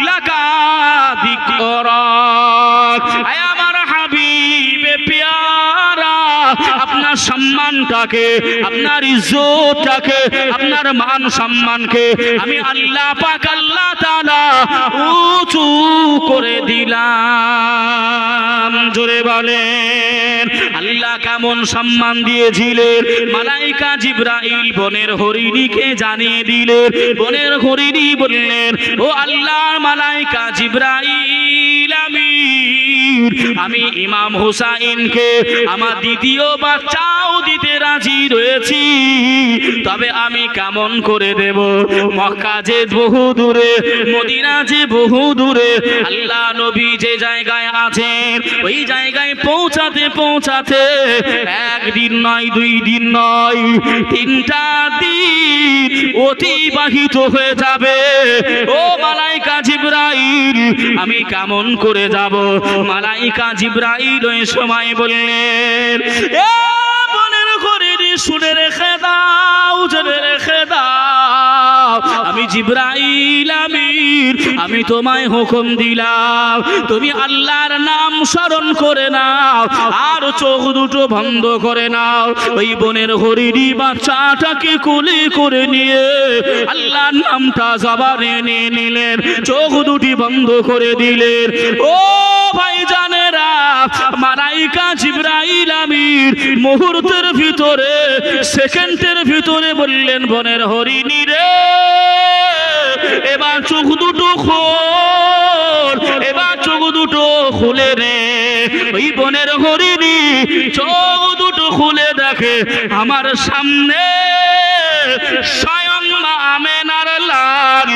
لك ذكرك। আয় আমার হাবিব প্যারা, আপনার সম্মানটাকে, আপনার ইজ্জতটাকে, আপনার মান সম্মানকে আমি আল্লাহ পাক আল্লাহ তাআলা উঁচু করে দিলাম। জোরে বলেন আল্লাহ কেমন সম্মান দিয়েছিলেন। মালাইকা জিবরাইল বনের হরিণীকে জানিয়ে দিলেন। বনের হরিণী বললেন, ও আল্লাহর মালাইকা জিবরাইল, আমি ইমাম হুসাইনকে আমার দ্বিতীয় বাচ্চাও দিতে রাজি রয়েছি, তবে আমি কেমন করে দেব? মক্কা যে বহু দূরে, মদিনা যে বহু দূরে, আল্লাহ নবী যে জায়গায় আছেন ওই জায়গায় পৌঁছাতে পৌঁছাতে একদিন নয়, 2 দিন নয়, 3টা দিন অতিবাহিত হয়ে যাবে। ও মালাইকা জিবরাইল, আমি কেমন করে যাব? মালাইকা জিবরাইল ওই সময় বললেন, এ বনের হরিণী শুনে রেখে দাও, জেনে রেখে দাও, আমি জিবরাইল আমিন, আমি তোমায় হুকুম দিলাম, তুমি আল্লাহর নাম স্মরণ করে নাও আর চোখ দুটো বন্ধ করে নাও। ওই বনের হরিণী বাচ্চাটাকে কোলে করে নিয়ে আল্লাহর নামটা জবানে নিয়ে নিলেন, চোখ দুটি বন্ধ করে দিলেন। ও ভাইজানেরা, মালাইকা জিবরাইল আমিন মুহূর্তের ভিতরে, সেকেন্ডের ভিতরে বললেন, বনের হরিণী রে, এবার চোখ দুটো খোল, এবার চোখ দুটো খুলে রে। ওই বনের হরিণী চোখ দুটো খুলে দেখে আমার সামনে স্বয়ং মা আমেনার লাল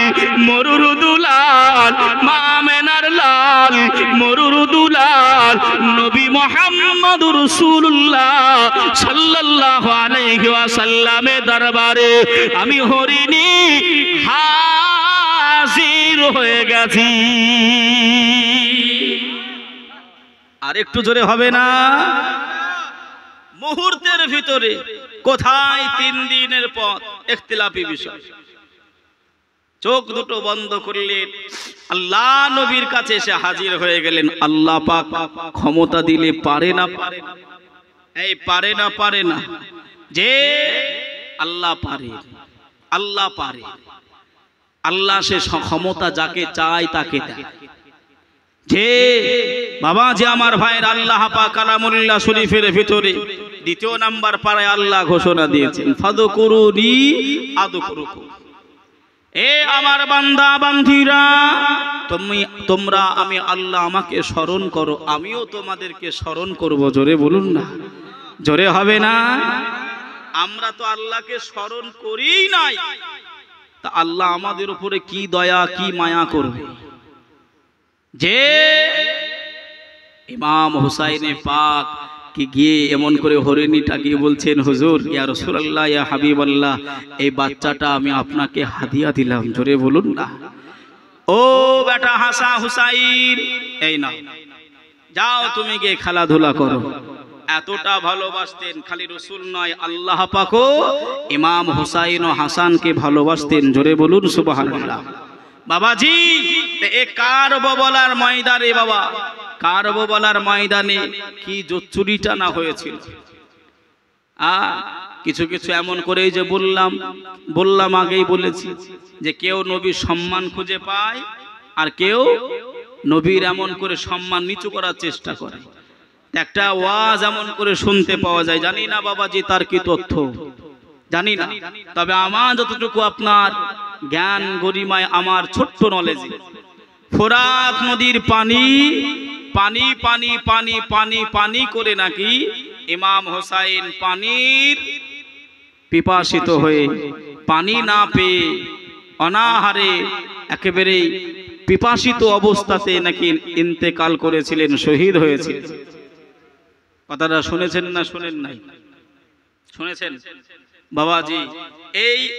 মরুর দুলাল, মা আমেনার লাল মরুর দুলাল নবী মুহাম্মদুর রাসূলুল্লাহ সাল্লাল্লাহু আলাইহি ওয়াসাল্লামের দরবারে আমি হরিণী হাজির হয়ে গেছি। আর একটু জোরে হবে না? মুহূর্তের ভিতরে, কোথায় 3 দিনের পথ, ইখতিলাফি বিষয়। চোখ দুটো বন্ধ করলেন, আল্লাহ নবীর কাছে এসে হাজির হয়ে গেলেন। আল্লাহ পাক ক্ষমতা দিলে পারে না, পারে না, এই পারে না, পারে না, যে আল্লাহ পারে, আল্লাহ পারে, আল্লাহ সে ক্ষমতা যাকে চায় তাকে দেয়। যে বাবা, যে আমার ভাইয়ের আল্লাহ পাক কালামুল্লাহ শরীফের ভিতরে 2 নাম্বার পারায় আল্লাহ ঘোষণা দিয়েছেন, ফাদকুরুনি আযকুরুকুম। এ আমার বান্দা বান্দীরা, তোমরা আমি আল্লাহ আমাকে স্মরণ করো, আমিও তোমাদেরকে স্মরণ করব। জোরে বলুন না, জোরে হবে না? আমরা তো আল্লাহকে স্মরণ করিই নাই, তা আল্লাহ আমাদের উপরে কি দয়া কি মায়া করবে। যে ইমাম হুসাইনে পাক কি গিয়ে এমন করে হরিণীটা গিয়ে বলছেন, হুজুর, ইয়া রাসূলুল্লাহ, ইয়া হাবিবাল্লাহ, এই বাচ্চাটা আমি আপনাকে হাদিয়া দিলাম। জোরে বলুন না। ও বেটা হাসা হুসাইন, এই নাও, যাও তুমি গিয়ে খেলাধুলা করো। এতটা ভালোবাসতেন, খালি রসুল নয় আল্লাহ পাকও ইমাম হুসাইন ও হাসানকে ভালোবাসতেন। জোরে বলুন সুবহানাল্লাহ। বাবাজি, এ কারবালার ময়দানে, বাবা কারবালার ময়দানে কি জোচ্চুরিটা না হয়েছিল। কিছু কিছু এমন করেই যে বললাম আগেই বলেছি যে কেউ নবীর সম্মান খুঁজে পায় আর কেউ নবীর এমন করে সম্মান নিচু করার চেষ্টা করে। একটা ওয়াজ এমন করে শুনতে পাওয়া যায়, জানি না বাবাজি তার কি তথ্য জানি না, তবে আমার যতটুকু আপনার জ্ঞান গরিমায় আমার ছোট্ট নলেজে, ফোরাত নদীর পানি পানি পানি পানি পানি পানি করে নাকি ইমাম হোসাইন পানির পিপাসিত হয়ে পানি না পেয়ে অনাহারে একেবারে পিপাসিত অবস্থাতে নাকি ইন্তেকাল করেছিলেন, শহীদ হয়েছিলেন। কথাটা শুনেছেন না শুনেন নাই? শুনেছেন বাবাজি।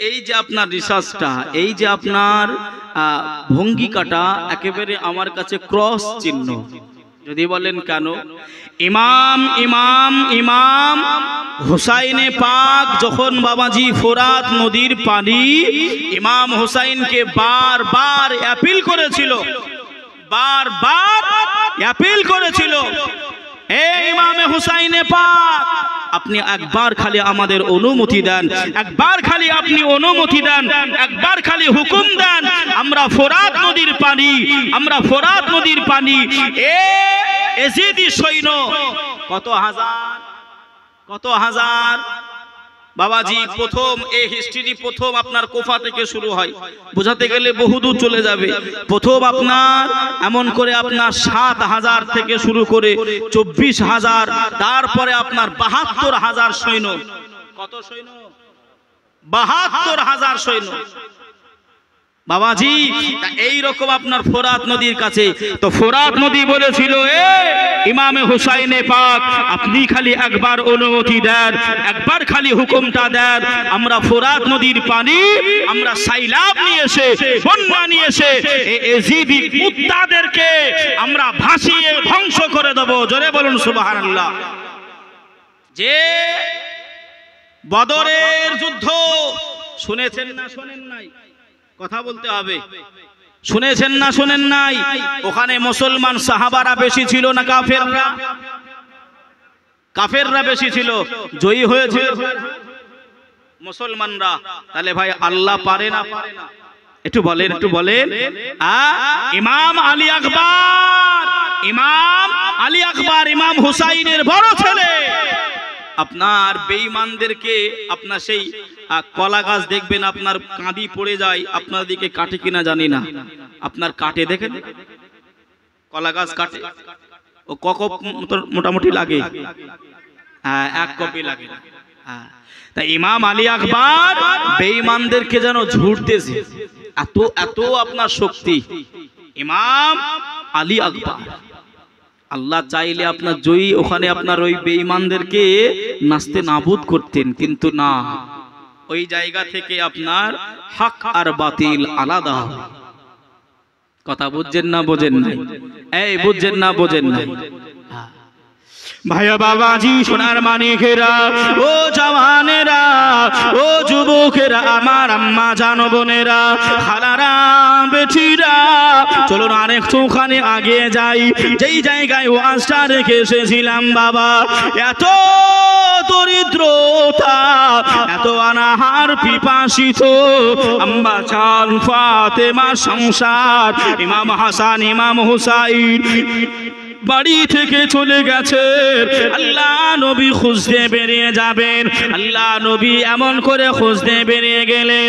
এই যে আপনার রিসার্চটা, এই যে আপনার ভঙ্গিকাটা একেবারে আমার কাছে ক্রস চিহ্ন। যদি বলেন কেন, ইমাম ইমাম ইমাম হুসাইনে পাক যখন বাবাজি ফোরাত নদীর পানি ইমাম হুসাইনকে বারবার অ্যাপিল করেছিল, বারবার অ্যাপিল করেছিল, হে ইমামে হুসাইনে পাক আপনি একবার খালি আমাদের অনুমতি দেন, একবার খালি আপনি অনুমতি দেন, একবার খালি হুকুম দেন, আমরা ফোরাত নদীর পানি, আমরা ফোরাত নদীর পানি এজিদি সৈন্য কত হাজার কত হাজার বাবাজি। প্রথম এই হিস্ট্রি প্রথম আপনার কোফা থেকে শুরু হয়, বোঝাতে গেলে বহুদূর চলে যাবে। প্রথম আপনার এমন করে আপনার 7,000 থেকে শুরু করে 24,000, তারপরে আপনার 72,000 সৈন্য। কত সৈন্য? 72,000 সৈন্য বাবাজি। এই রকম আপনার ফোরাত নদীর কাছে, তো ফোরাত নদী বলেছিল এ ইমামে হুসাইনে পাক আপনি খালি একবার অনুমতি দেন, একবার খালি হুকুমটা দেন, আমরা ফোরাত নদীর পানি আমরা সাইলাব নিয়ে এসে বন্যা নিয়ে এসে এজিদি কুত্তাদেরকে আমরা ভাসিয়ে ধ্বংস করে দেব। জোরে বলুন সুবহানাল্লাহ। যে বদরের যুদ্ধ শুনেছেন না শোনেন নাই? কথা বলতে হবে। শুনেছেন না শোনেন নাই? ওখানে মুসলমান সাহাবারা বেশি ছিল না কাফেররা? কাফেররা বেশি ছিল, জয়ী হয়েছে মুসলমানরা। তাহলে ভাই আল্লাহ পারে না? একটু বলেন, একটু বলেন। ইমাম আলী আকবর, ইমাম আলী আকবর ইমাম হুসাইনের বড় ছেলে, আপনার বেঈমানদেরকে আপনার সেই কলা গাছ দেখবেন আপনার কাঁদি পড়ে যায়, আপনার দিকে কাটে কিনা জানি না, আপনার কাটে দেখেন কলা গাছ কাটে, ও ক কপ মোটামুটি লাগে? হ্যাঁ, 1 কপি লাগে। হ্যাঁ, তাই ইমাম আলী আকবর বেঈমানদেরকে যেন ঝুড়তেছে, এত এত আপনার শক্তি ইমাম আলী আকবর। আল্লাহ চাইলে আপনার জয়ী ওখানে আপনার ওই বেঈমানদেরকে নাস্তে নাবুদ করতেন, কিন্তু না, ওই জায়গা থেকে আপনার হক আর বাতিল আলাদা। কথা বুঝছেন না বোঝেন নাই? এই বুঝছেন না বোঝেন নাই? ভাইয়া বাবাজি, সোনার মানিকেরা, ও জওয়ানেরা, ও যুবকেরা, আমার আম্মা জানো বোনেরা, খালারা, বেটিরা, চলুন আরেকটুখানি আগে যাই। যেই জায়গায় ওয়াজটা রেখে এসেছিলাম বাবা, এত দরিদ্রতা, এত অনাহার পিপাসিত আম্মা জান ফাতেমা সংসার, ইমাম হাসান ইমাম হুসাইন বাড়ি থেকে চলে গেছে। আল্লাহ নবী খুঁজতে বেরিয়ে যাবেন, আল্লাহ নবী এমন করে খুঁজতে বেরিয়ে গেলেন,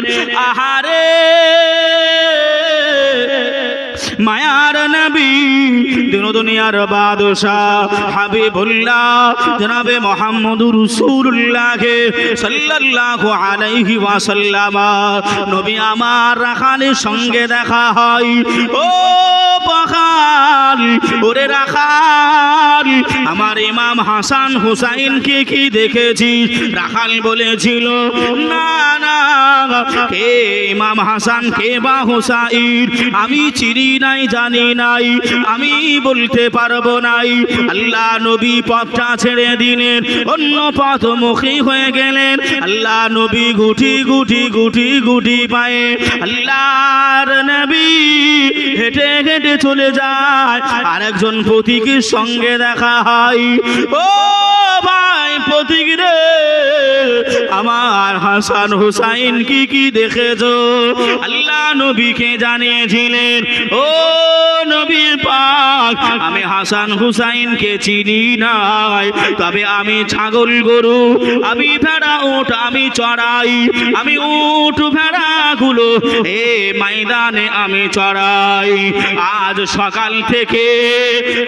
আহারে মায়ার নবী, দুনিয়ার বাদশাহ হাবিবুল্লাহ জনাবে মুহাম্মদুর রাসূলুল্লাহ সাল্লাল্লাহু আলাইহি ওয়াসাল্লাম, নবী আমার রাখালের সঙ্গে দেখা হয়। ও পাখাল ওরে রাখাল, আমার ইমাম হাসান হুসাইনকে কি দেখেছিস? রাখাল বলেছিল, না না, কে ইমাম হাসান কে বা হুসাইন আমি চিনি নাই, জানি নাই, আমি বলতে পারবো নাই। আল্লাহ নবী পথটা ছেড়ে দিলেন, অন্য পথমুখী হয়ে গেলেন। আল্লাহ নবী গুটি গুটি গুটি গুটি পায়ে আল্লাহর নবী হেঁটে হেঁটে চলে যায়। আরেকজন পথিকের সঙ্গে দেখা হয়। ও ভাই পথিক রে, আমার হাসান হুসাইন কি কি দেখেছো? আল্লাহ নবীকে জানিয়েছিলেন, ও নবী পাক, আমি হাসান হুসাইনকে চিনি নাই, তবে আমি ছাগল গরু, আমি ভেড়া উট আমি চড়াই, আমি উট ভেড়া গুলো এ ময়দানে আমি চড়াই। আজ সকাল থেকে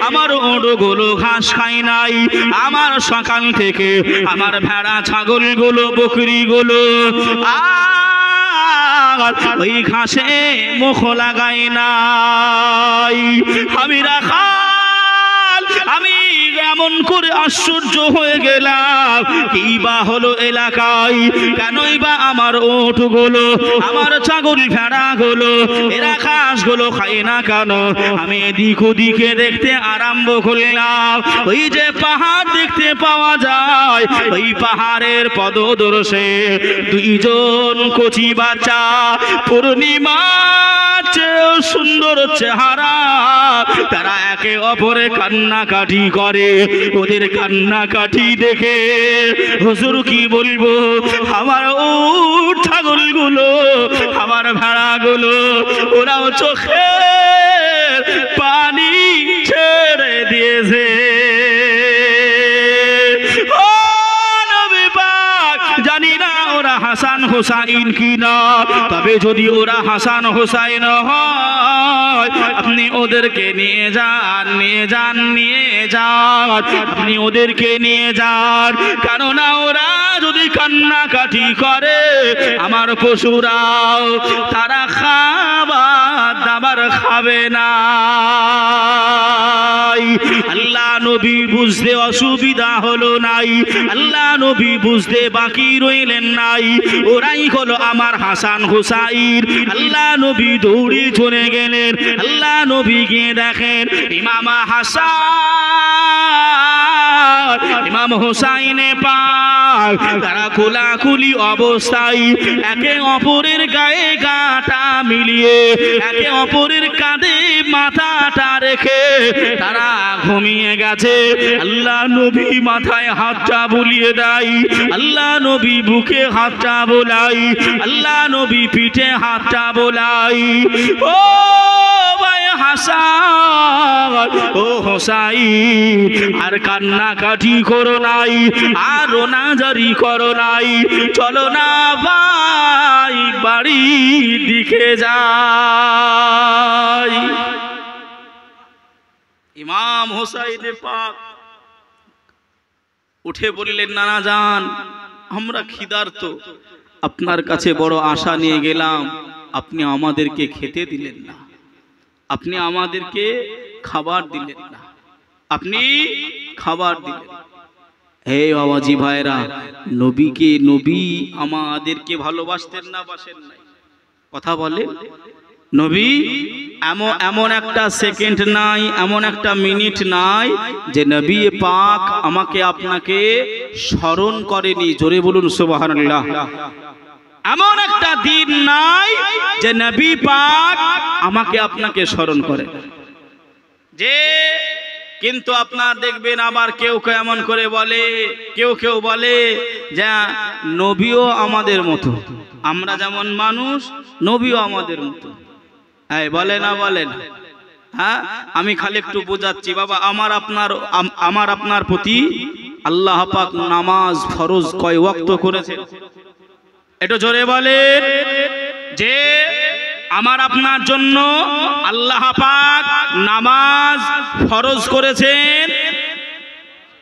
আমার উট গুলো ঘাস খাই নাই, আমার সকাল থেকে আমার ভেড়া ছাগল গুলো বকরি গুলো ওই ঘাসে মুখ লাগাই নাই। আমি রাখাল, আমি এমন করে আশ্চর্য হয়ে গেলাম, কি বা হলো এলাকায়, কেনই বা আমার উট গুলো আমার ছাগল ভেড়া গুলো এরা ঘাস গুলো খায় না কেন? আমি এদিক ওদিকে দেখতে আরম্ভ করলাম। ওই যে পাহাড় দেখতে পাওয়া যায়, ওই পাহাড়ের পদদর্শে দুইজন কচি বাচ্চা, পূর্ণিমা সুন্দর চেহারা, তারা একে অপরে কান্নাকাটি করে। ওদের কান্নাকাটি দেখে হুজুর কি বলবো, আমার উট ছাগল গুলো আমার ভেড়া গুলো ওরাও চোখের পানি ছেড়ে দিয়েছে। জানি না ওরা হাসান হুসাইন কি না, তবে যদি ওরা হাসান হুসাইন হয়, আপনি ওদেরকে নিয়ে যান, নিয়ে যান, নিয়ে যান, আপনি ওদেরকে নিয়ে যান। কেননা ওরা যদি কান্নাকাটি করে, আমার পশুরাও তারা খাবার দাবার খাবে না। আল্লাহ নবী বুঝতে অসুবিধা হলো নাই, আল্লাহ নবী বুঝতে বাকি রইলেন নাই। ওরাই হলো আমার হাসান হুসাইন। আল্লাহ নবী দৌড়ে চলে গেলেন। আল্লাহ নবী গিয়ে দেখেন ইমাম হাসান ইমাম হুসাইনে পাক তারা কোলাকুলি অবস্থায় একে অপরের গায়ে গাটা মিলিয়ে, একে অপরের কাঁধে মাথাটা রেখে তারা ঘুমিয়ে গেছে। আল্লাহ নবী মাথায় হাতটা বুলিয়ে দেয়, আল্লাহ নবী বুকে হাতটা বোলাই, আল্লাহ নবী পিঠে হাতটা বোলাই। ও ভাই হাসান, ও হোসাইন, আর কান্নাকাটি করো নাই, আর রোনাজারি করো নাই, চলো না ভাই বাড়ির দিকে যাই। ইমাম হোসাইন পাক উঠে বললেন, নানা যান, আমরা খিদার্ত, আপনার কাছে বড় আশা নিয়ে গেলাম, আপনি আমাদেরকে খেতে দিলেন না, আপনি আমাদেরকে খাবার দিলেন না, আপনি খাবার দিলেন। হে বাবাজি ভাইরা, নবীকে, নবী আমাদেরকে ভালোবাসতেন না বাসেন নাই? কথা বলেন। নবী এমন একটা সেকেন্ড নাই, এমন একটা মিনিট নাই যে নবী পাক আমাকে আপনাকে স্মরণ করেনি। জোরে বলুন সুবহানাল্লাহ। এমন একটা দিন নাই যে নবী পাক আমাকে আপনাকে স্মরণ করে যে। কিন্তু আপনার দেখবেন আবার কেউ কেউ এমন করে বলে, কেউ কেউ বলে যে নবীও আমাদের মতো, আমরা যেমন মানুষ নবীও আমাদের মতো। হ্যাঁ, বলে না বলে না? হ্যাঁ, আমি খালি একটু বোঝাচ্ছি বাবা। আমার আপনার প্রতি আল্লাহ পাক নামাজ ফরজ কয় ওয়াক্ত করেছেন? একটু জোরে বলেন। যে আমার আপনার জন্য আল্লাহ পাক নামাজ ফরজ করেছেন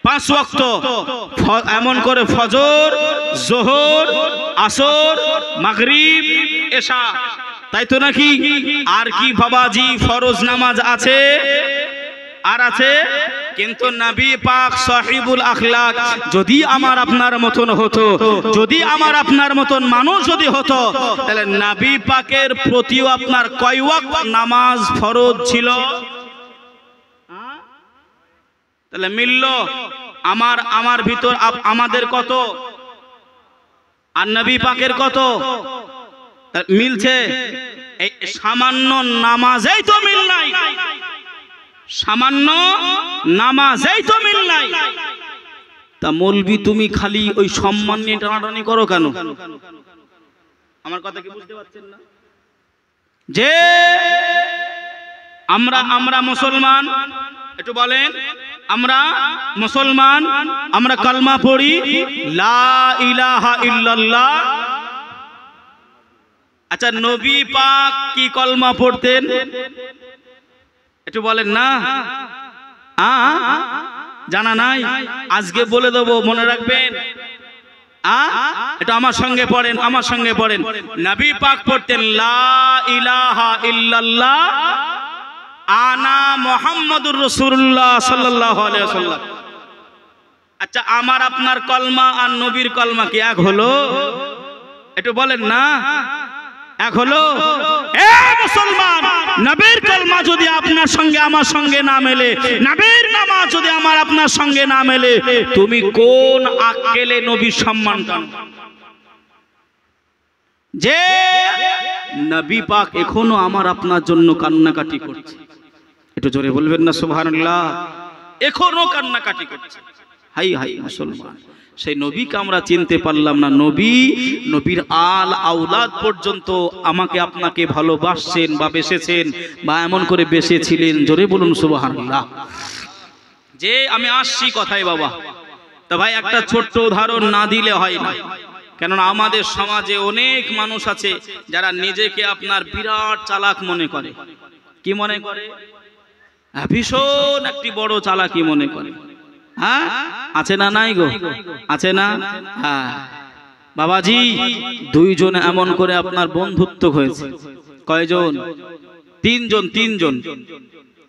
5 ওয়াক্ত, এমন করে ফজর, যোহর, আসর, মাগরিব, এশা, তাই তো নাকি? আর কি বাবাজি ফরজ নামাজ আছে? আর আছে কিন্তু নবী পাক সাহিবুল আখলাক যদি আমার আপনার মতন হতো, যদি আমার আপনার মতন মানুষ যদি হতো, তাহলে নবী পাকের প্রতিও আপনার কয় ওয়াক্ত নামাজ ফরজ ছিল? তাহলে মিলল আমার ভিতর আমাদের কত আর নবী পাকের কত মিলছে? এই সামান্য নামাজেই তো মিল নাই, সামান্য নামাজেই তো মিল নাই। তা মৌলবি তুমি খালি ওই সম্মান নিয়ে টানাটানি করো কেন? আমার কথা কি বুঝতে পারছেন না? যে আমরা মুসলমান, একটু বলেন, আমরা মুসলমান, আমরা কালমা পড়ি লা ইলাহা ইল্লাল্লাহ। আচ্ছা নবী পাক কি কলমা পড়তেন একটু বলেন না? জানা নাই? আজকে বলে দেবো, মনে রাখবেন। এটা আমার সঙ্গে পড়েন, আমার সঙ্গে পড়েন। নবী পাক পড়তেন লা ইলাহা ইল্লাল্লাহ আনা মুহাম্মাদুর রাসূলুল্লাহ সাল্লাল্লাহু আলাইহি ওয়াসাল্লাম। আচ্ছা আমার আপনার কলমা আর নবীর কলমা কি এক হলো? একটু বলেন না, এক হলো? এ মুসলমান, নবীর কলমা যদি আপনার সঙ্গে আমার সঙ্গে না মেলে, নবীর নামাজ যদি আমার আপনার সঙ্গে না মেলে, তুমি কোন আক্কেলে নবীর সম্মান করো? যে নবী পাক এখনো আমার আপনার জন্য কান্নাকাটি করছে, একটু জোরে বলবেন না সুবহানাল্লাহ? এখনো কান্নাকাটি করছে। হাই হাই মুসলমান, সেই নবীকে আমরা চিনতে পারলাম না। নবীর আল আওলাদ পর্যন্ত আমাকে আপনাকে ভালোবাসছেন বা বেসেছেন বা এমন করে বেসেছিলেন। জোরে বলুন সুবহানাল্লাহ। যে আমি আসছি কথায় বাবা, তা ভাই একটা ছোট্ট উদাহরণ না দিলে হয় না। কেননা আমাদের সমাজে অনেক মানুষ আছে যারা নিজেকে আপনার বিরাট চালাক মনে করে। কি মনে করে? ভীষণ একটি বড় চালাকি মনে করে। হ্যাঁ আছে না? নাই গো, আছে না? হ্যাঁ বাবাজি, দুইজন এমন করে আপনার বন্ধুত্ব হয়েছে। কয়জন?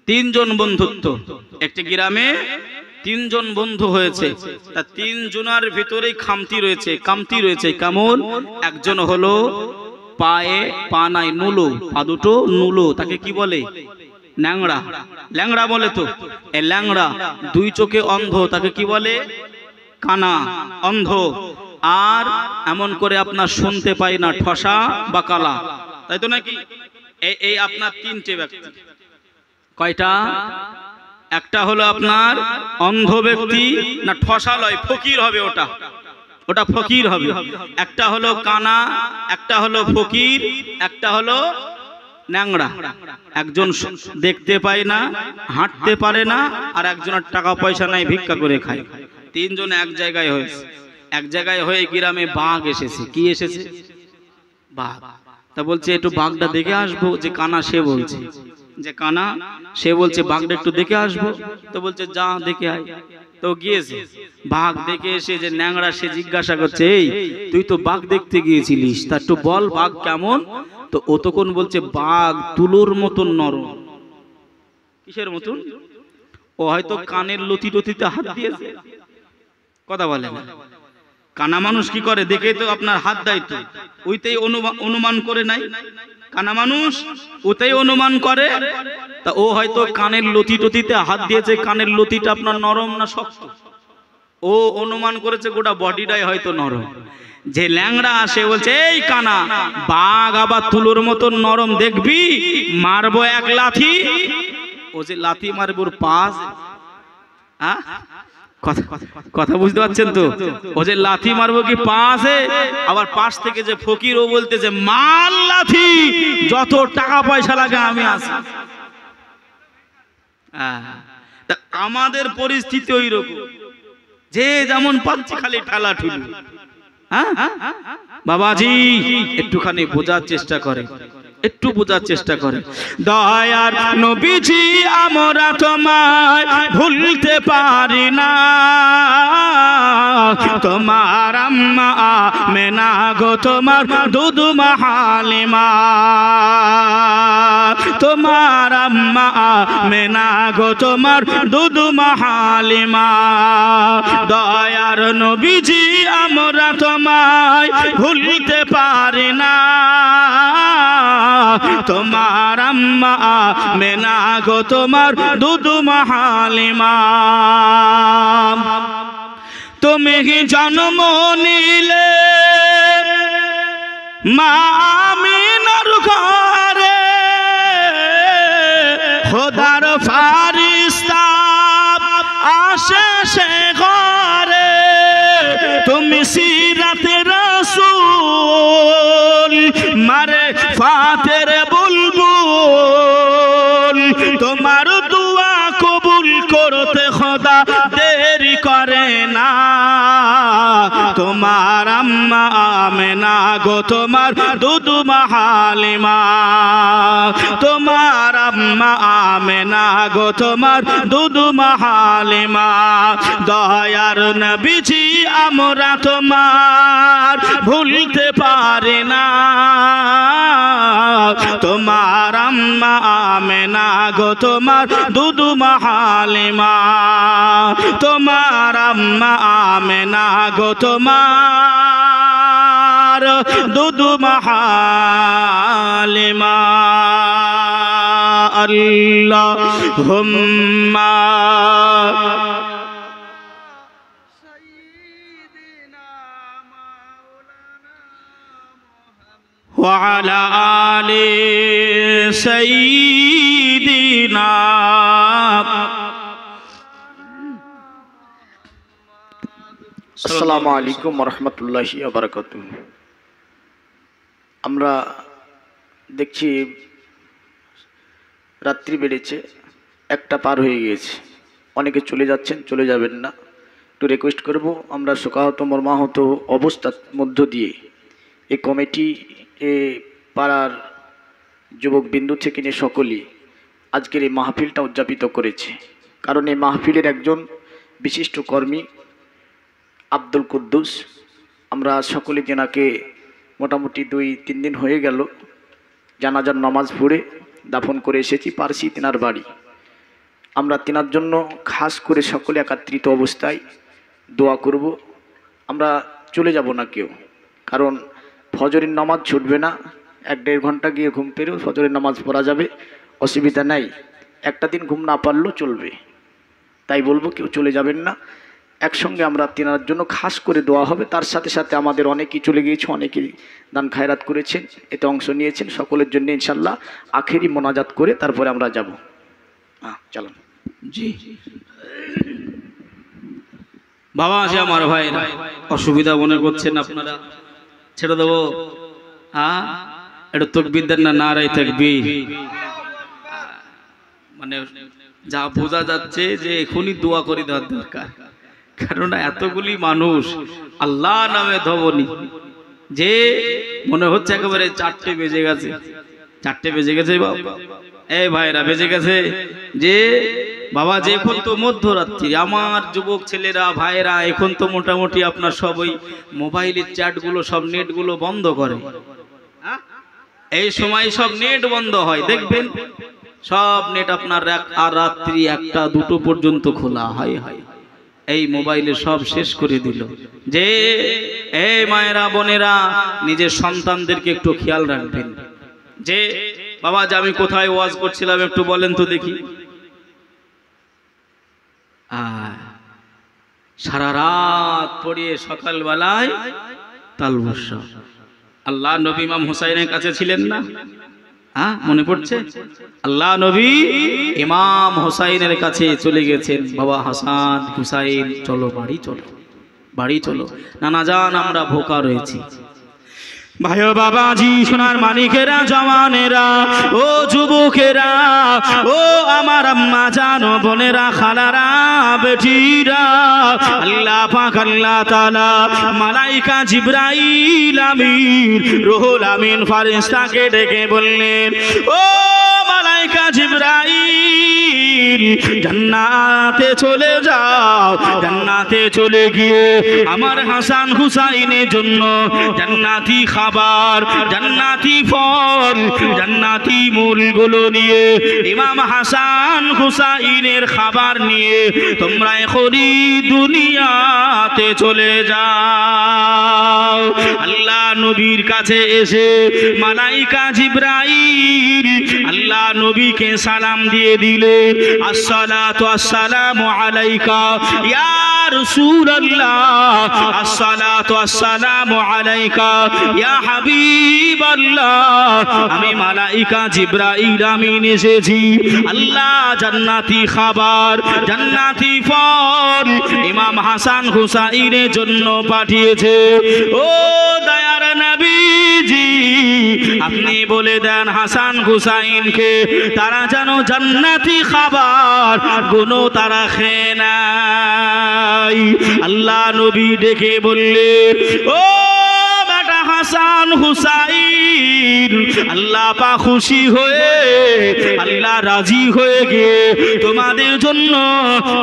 তিনজন বন্ধুত্ব। একটি গ্রামে তিনজন বন্ধু হয়েছে। তা তিনজনের ভিতরেই কামতি রয়েছে। কেমন? একজন হলো পায়ে পা নাই, নুলো, পা দুটো নুলো, তাকে কি বলে? ল্যাংড়া বলে তো। এ ল্যাংড়া। দুই চোখে অন্ধ, তাকে কি বলে? কানা, অন্ধ। আর এমন করে আপনার শুনতে পাই না, ঠসা বা কালা, তাই তো নাকি? এই আপনার তিনটে ব্যক্তি। কয়টা? একটা হলো আপনার অন্ধ ব্যক্তি, না ঠসা লয়, ফকির হবে, ওটা ফকির হবে। একটা হলো কানা, একটা হলো ফকির, একটা হলো ন্যাংড়া। একজন দেখতে পায় না, হাঁটতে পারে না, আর একজনের টাকা পয়সা নাই, ভিক্ষা করে খায়। তিনজন এক জায়গায় হয়েছে। এক জায়গায় হয়ে গ্রামে বাঘ এসেছে। কি এসেছে? বাঘ। তা বলছে একটু বাঘটা দেখে আসবো। যে কানা সে বলছে, যে কানা সে বলছে বাঘটা একটু দেখে আসবো। তো বলছে যা দেখে আয়। তো গিয়েছে। বাঘ দেখে এসে যে ন্যাংড়া, সে জিজ্ঞাসা করছে, এই তুই তো বাঘ দেখতে গিয়েছিলিস, তা একটু বল বাঘ কেমন? তো ও তখন বলছে বাঘ তুলোর মতন নরম। কিসের মতন? ও হয়তো কানের লতি টতিতে হাত দিয়েছে। কথা বলে না। কানা মানুষ কি করে? দেখে তো আপনার হাত দেয়, তো ওইতেই অনুমান করে নাই। কানা মানুষ ওতেই অনুমান করে। তা ও হয়তো কানের লতি টতিতে হাত দিয়েছে, কানের লতিটা আপনার নরম না শক্ত, ও অনুমান করেছে গোটা বডিটাই হয়তো নরম। যে ল্যাংড়া আসে বলছে, এই কানা, বাঘ আবার তুলোর মতন নরম, দেখবি মারবো এক লাথি। ও যে লাথি মারবো ওর পাশ, কথা বুঝতে পারছেন তো? ও যে লাথি মারবো কি পাশে, আবার পাশ থেকে যে ফকির, ও বলতে যে মার লাথি, যত টাকা পয়সা লাগে আমি আসি। আমাদের পরিস্থিতি ওই রকম, যে যেমন পাচ্ছে খালি ঠালাঠুলি। বাবাজি একটুখানি বোঝার চেষ্টা করে, একটু বোঝার চেষ্টা করে। দয়ার নবীজি আমরা তোমায় ভুলতে পারি না, তোমার আম্মা আমেনা গো, তোমার দুধ হালিমা, তোমার আম্মা আমেনা গো তোমার দুধমা হালিমা দয়ার নবীজি আমরা তোমায় ভুলতে পারি না তোমার আম্মা আমেনা গো তোমার দুধমা হালিমা তুমি জন্ম নিলে মা আমিনার ঘরে খোদার ফারিস্তা আসে সে ঘরে তুমি সিরাতে রাসূল মারে ফাতের বুলবুল তোমার দুয়া কবুল করতে খোদা দেরি করে না তোমার আম্মা আমেনা গো তোমার দুধমা হালিমা তোমার আম্মা আমেনা গো তোমার দুধমা হালিমা দয়ার নবীজি আমরা তোমার ভুলতে পারি না তোমার আম্মা আমেনা গো তোমার দুধমা হালিমা তোমার আম্মা আমেনা গো তোমার দুধমা হালিমা আল্লাহুম্মা وعلى آل سيدنا আসসালামু আলাইকুম ওয়া রাহমাতুল্লাহি ওয়া বারাকাতুহু। আমরা দেখছি রাত্রি বেড়েছে, একটা পার হয়ে গিয়েছে, অনেকে চলে যাচ্ছেন, চলে যাবেন না। একটু রিকোয়েস্ট করব, আমরা শোকাহত মর্মাহত অবস্থার মধ্য দিয়ে এই কমিটি পাড়ার যুবক বিন্দু থেকে নিয়ে সকলেই আজকের এই মাহফিলটা উদযাপিত করেছে। কারণ এই মাহফিলের একজন বিশিষ্ট কর্মী আব্দুল কুদ্দুস, আমরা সকলে যেনাকে মোটামুটি 2-3 দিন হয়ে গেল জানাজার নামাজ পড়ে দাফন করে এসেছি পারসি তেনার বাড়ি। আমরা তেনার জন্য খাস করে সকলে একত্রিত অবস্থায় দোয়া করব। আমরা চলে যাব না কেউ, কারণ ফজরের নামাজ ছুটবে না, 1-1.5 ঘন্টা গিয়ে ঘুম পেরেও ফজরের নামাজ পড়া যাবে, অসুবিধা নাই। একটা দিন ঘুম না পারলেও চলবে, তাই বলবো কেউ চলে যাবেন না। একসঙ্গে আমরা তেনার জন্য খাস করে দোয়া হবে। তার সাথে সাথে আমাদের অনেকেই চলে গিয়েছে, অনেকেই দান খায়রাত করেছেন, এতে অংশ নিয়েছেন। সকলের জন্য ইনশাল্লাহ আখেরি মোনাজাত করে তারপরে আমরা যাব। চলুন। জি বাবা আছে আমার ভাই, অসুবিধা মনে করছেন আপনারা, ছেড়ে দেবো? এটা তাকবীর দেন না, নারায়ে তাকবীর। মানে যা বোঝা যাচ্ছে যে এখনই দোয়া করে দেওয়ার দরকার, কারণ এতগুলি মানুষ আল্লাহ নামে ধবনি যে মনে হচ্ছে একেবারে 4টে বেজে গেছে। 4টে বেজে গেছে বাবা, এই ভাইরা বেজে গেছে যে বাবা, যে এখন তো মধ্যরাত্রি, আমার যুবক ছেলেরা ভাইরা এখন তো মোটামুটি আপনার সব ওই মোবাইলের চ্যাটগুলো সব নেটগুলো বন্ধ করে, এই সময় সব নেট বন্ধ হয়, দেখবেন সব নেট আপনার রাত্রি 1টা-2টো পর্যন্ত খোলা হয়। এই মোবাইলে সব শেষ করে দিল। যে এই মায়েরা বোনেরা নিজের সন্তানদেরকে একটু খেয়াল রাখবেন। যে বাবা যে আমি কোথায় ওয়াজ করছিলাম একটু বলেন তো দেখি। সারা রাত পড়িয়ে সকালবেলায় তালবস্য। আল্লাহ নবী ইমাম হুসাইনের কাছে ছিলেন না? মনে পড়ছে? আল্লাহ নবী ইমাম হুসাইনের কাছে চলে গেছেন, বাবা হাসান হুসাইন চলো বাড়ি চলো, বাড়ি চলো। নানা জান আমরা ভোকা রয়েছি। ভাই ও বাবাজি, সোনার মানিকেরা, জওয়ানেরা, ও যুবকেরা, ও আমার আম্মা জানো বোনেরা, খালারা, বেটিরা, আল্লাহ পাক আল্লাহ তাআলা মালাইকা জিবরাইল আমিন রুহুল আমিন ফারিস্তাকে ডেকে বললেন, ও মালাইকা জিবরাইল, জান্নাতে চলে যাও। জান্নাতে চলে গিয়ে আমার হাসান হুসাইনের জন্য জান্নাতি খাবার, জান্নাতি ফল, জান্নাতি মূলগুলো নিয়ে ইমাম হাসান হুসাইনের খাবার নিয়ে তোমরা এখনই দুনিয়াতে চলে যাও। আল্লাহ নবীর কাছে এসে মালাইকা জিবরাইল আল্লাহ নবীকে সালাম দিয়ে দিলে, আসসালাতু আসসালামু আলাইকা ইয়া রাসূলুল্লাহ, আসসালাতু আসসালামু আলাইকা ইয়া হাবিবাল্লাহ। আমি মালাইকা জিবরাইল আমিন এসেছি। আল্লাহ জান্নাতি খাবার, জান্নাতি ফল ইমাম হাসান হুসাইনের জন্য পাঠিয়েছে। ও দয়ার নবীজি, আপনি বলে দেন হাসান হুসাইনকে তারা যেন জান্নাতি খাবার গুলো তারা খেয়ে নেয়। আল্লাহ নবী ডেকে বললে, ও বেটা হাসান হুসাইন, আল্লাহ পাক খুশি হয়ে, আল্লাহ রাজি হয়ে গিয়ে তোমাদের জন্য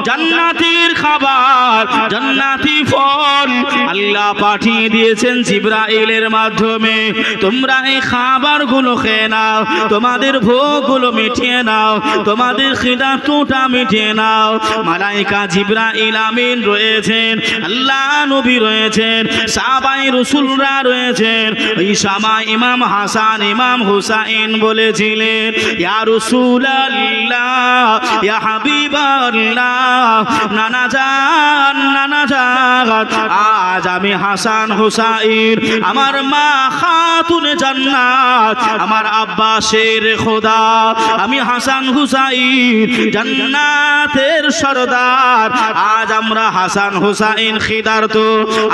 জান্নাতের খাবার, জান্নাতি ফল আল্লাহ পাঠিয়ে দিয়েছেন জিবরাইলের মাধ্যমে। তোমরা এই খাবারগুলো খেয়ে নাও, তোমাদের ভোগগুলো মিটিয়ে নাও, তোমাদের খিদাটা মিটিয়ে নাও। মালাইকা জিবরাইল আমিন রয়েছেন, আল্লাহ নবী রয়েছেন, সাহাবায়ে রাসূলরা রয়েছেন। ওই সময় ইমাম হাসান ইমাম হুসাইন বলেছিলেন, ইয়া রাসূলুল্লাহ, ইয়া হাবিবাল্লাহ, নানা জান, নানা জান, আজ আমি হাসান হুসাইন, আমার মা খাতুনে জান্নাত, আমার আব্বা শের খোদা, আমি হাসান হুসাইন জান্নাতের সরদার। আজ আমরা হাসান হুসাইন খিদার্ত,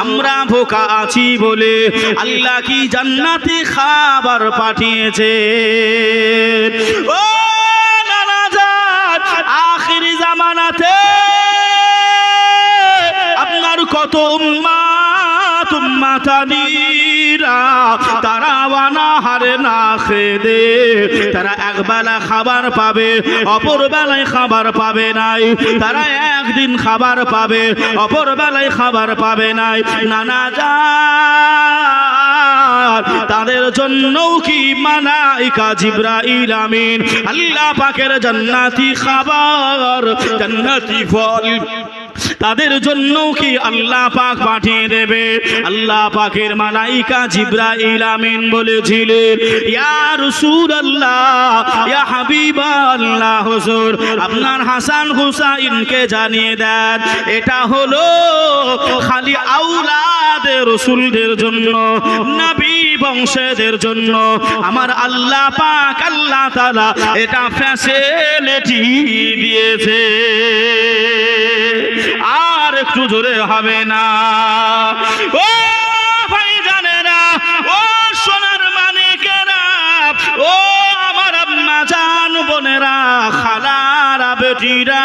আমরা ভোকা আছি বলে আল্লাহ কি জান্নাতি খাবার পাঠিয়েছে। ও নানা জান, আখিরি জামানাতে আপনার কত উম্মাত উম্মাতানিরা তারা অনাহারে না খেদে, তারা একবেলা খাবার পাবে, অপর বেলায় খাবার পাবে নাই, তারা একদিন খাবার পাবে, অপর বেলায় খাবার পাবে নাই। নানা জান, তাদের জন্যও কি মালাইকা জিবরাইল আমিন আল্লাহ পাকের জান্নাতি খাবার, জান্নাতি ফল তাদের জন্য কি আল্লাহ পাক পাঠিয়ে দেবে। আল্লাহ পাকের মালাইকা জিবরাইল আমিন বলেছিলেন, ইয়া রাসূলুল্লাহ, ইয়া হাবিবাল্লাহ, হুজুর আপনার হাসান হুসাইনকে জানিয়ে দেন এটা হলো খালি আওলাদে রাসূলদের জন্য, নবী বংশদের জন্য আমার আল্লাহ পাক আল্লাহ তাআলা এটা ফ্যাসিলিটি দিয়েছে। আর একটু জোরে হবে না? ও ভাই জানে না, ও সোনার মানিকেরা, ও আমার আম্মা জান বোনেরা, খালারা বেটিরা,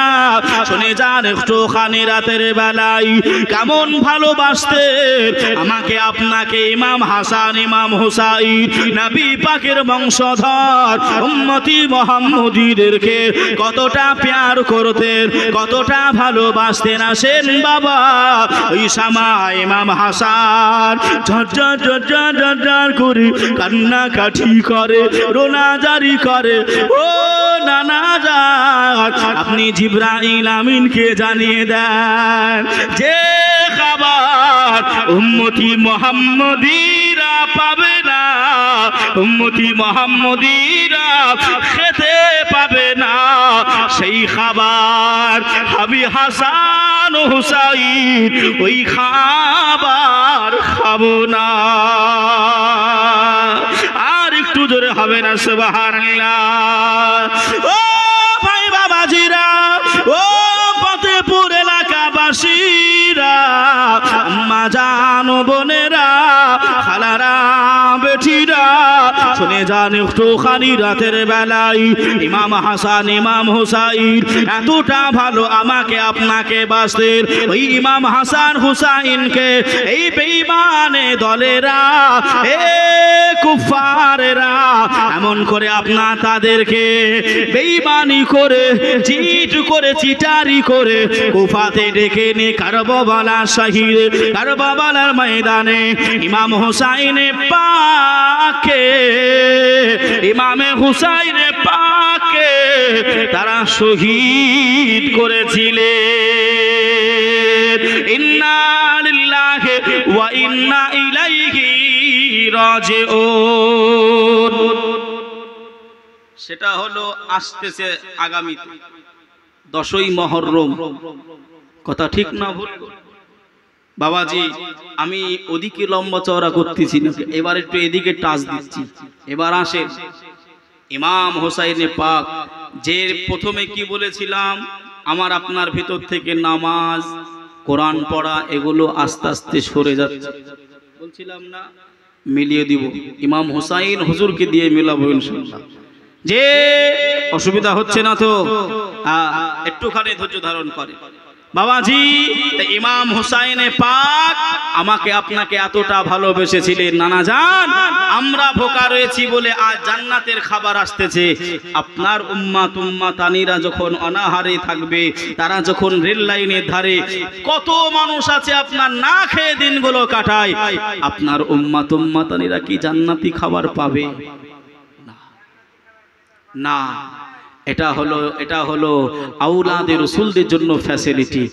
শুনে যান একটু খানি রাতের বেলায় কেমন ভালোবাসতে আমাকে আপনাকে ইমাম হাসান ইমাম হুসাইন নবী পাকের বংশধর উম্মতি মুহাম্মদীদেরকে কতটা প্যার করতেন, কতটা ভালোবাসতেন। আসেন বাবা, ওই সময় ইমাম হাসান ঝরঝর ঝরঝর ঝরঝর করে কান্নাকাটি করে, রোনাজারি করে। ও নানা জান, আপনি জিবরাইল আমিনকে জানিয়ে দেন যে খাবার উম্মতি মুহাম্মদীরা পাবে না, উম্মতি মুহাম্মদীরা খেতে পাবে না, সেই খাবার আমি হাসান হুসাইন ওই খাবার খাবো না। আর একটু জোরে হবে না? সুবহানাল্লাহ। ও ভাই বাবাজিরা, ও ফতেপুর এলাকাবাসীরা, আম্মা জান বোনেরা, খালারা বেটিরা, শুনে ভাইজান একটুখানি রাতের বেলায় ইমাম হাসান ইমাম হুসাইন এতটা ভালো আমাকে আপনাকে বাসতেন, ওই ইমাম হাসান হুসাইনকে এই বেঈমানে দলেরা কুফারেরা এমন করে আপনার তাদেরকে বেঈমানি করে চিট করে চিটারি করে কুফাতে ডেকে নিয়ে কারবালার শহীদ কারবালার ময়দানে ইমাম হুসাইনে পাকে ইমামে হুসাইনে পাকে তারা শহীদ করেছিলেন। ইন্না লিল্লাহি ওয়া ইন্না ইলাইহি রাজিউন। সেটা হলো আসতেছে আগামী 10ই মুহররম। কথা ঠিক না ভুল? বাবাজি আমি ওদিকে লম্বা চওড়া করতেছি না, এবার একটু এদিকে টাচ দিচ্ছি। এবার আসেন ইমাম হোসাইনে পাক, যে প্রথমে কি বলেছিলাম আমার আপনার ভিতর থেকে নামাজ কোরআন পড়া এগুলো আস্তে আস্তে সরে যাচ্ছে, বলছিলাম না? মিলিয়ে দিব ইমাম হোসাইন হুজুরকে দিয়ে মিলাবো ইনশাআল্লাহ। যে অসুবিধা হচ্ছে না তো? একটুখানি ধৈর্য ধারণ করে বাবাজি। ইমাম হুসাইনে পাক আমাকে আপনাকে এতটা ভালোবেসেছিলেন, নানা জান আমরা ভোকা রয়েছি বলে আজ জান্নাতের খাবার আসতেছে। আপনার উম্মাত উম্মাতানিরা যখন অনাহারে থাকবে, তারা যখন রেল লাইনের ধারে কত মানুষ আছে আপনার না খেয়ে দিনগুলো কাটায়, আপনার উম্মাত উম্মাতানিরা কি জান্নাতি খাবার পাবে? না। এটা হলো আওলাদে রাসূলদের জন্য ফ্যাসিলিটি।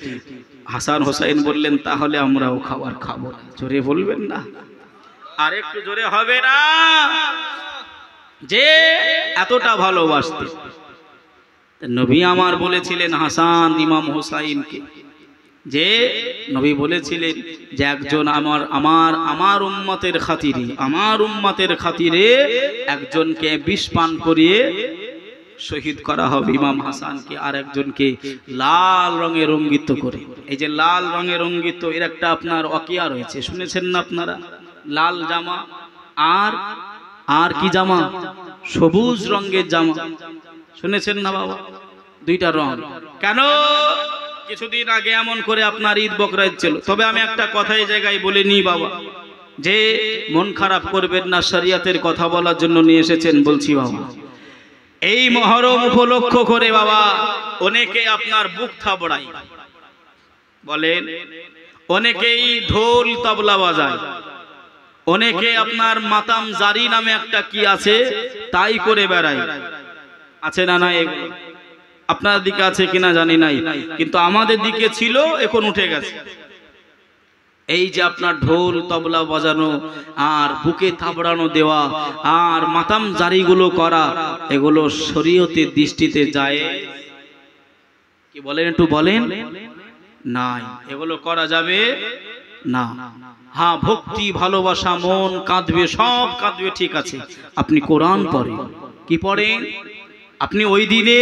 হাসান হোসেন বললেন তাহলে আমরাও খাবার খাবো না। জোরে বলবেন না? আর একটু জোরে হবে না? যে এতটা ভালোবাসতে নবী আমার বলেছিলেন হাসান ইমাম হোসাইনকে, যে নবী বলেছিলেন যে একজন আমার উম্মতের খাতিরে একজনকে বিষ পান করিয়ে শহীদ করা হবে ইমাম হাসানকে, আর একজনকে লাল রঙে রঙ্গিত করে। এই যে লাল রঙে রঙ্গিত এর একটা আপনার ওয়াকিয়া রয়েছে, শুনেছেন না আপনারা? লাল জামা আর কি জামা? সবুজ রঙের জামা, শুনেছেন না বাবা? দুইটা রং। কেন? কিছুদিন আগে এমন করে আপনার ঈদ বকরা ঈদ ছিল। তবে আমি একটা কথা এই জায়গায় বলে নিই বাবা, যে মন খারাপ করবেন না, শরিয়তের কথা বলার জন্য নিয়ে এসেছেন বলছি বাবা। এই মহরম উপলক্ষ করে বাবা অনেকে আপনার বুক থাবড়ায়, বলেন অনেকেই ঢোল তবলা বাজায়, অনেকে আপনার মাতাম জারি নামে একটা কি আছে তাই করে বেড়ায়। আছে না? নাই আপনার দিকে আছে কিনা জানি নাই, কিন্তু আমাদের দিকে ছিল, এখন উঠে গেছে। এই যে আপনার ঢোল তবলা বাজানো আর বুকে থাবড়ানো দেওয়া আর মাতাম জারিগুলো করা, এগুলো শরীয়তের দৃষ্টিতে যায় কি বলেন? একটু বলেন। নাই, এগুলো করা যাবে না। হ্যাঁ, ভক্তি ভালোবাসা মন কাঁদবে, সব কাঁদবে, ঠিক আছে। আপনি কোরআন পড়েন। কি পড়েন? আপনি ওই দিনে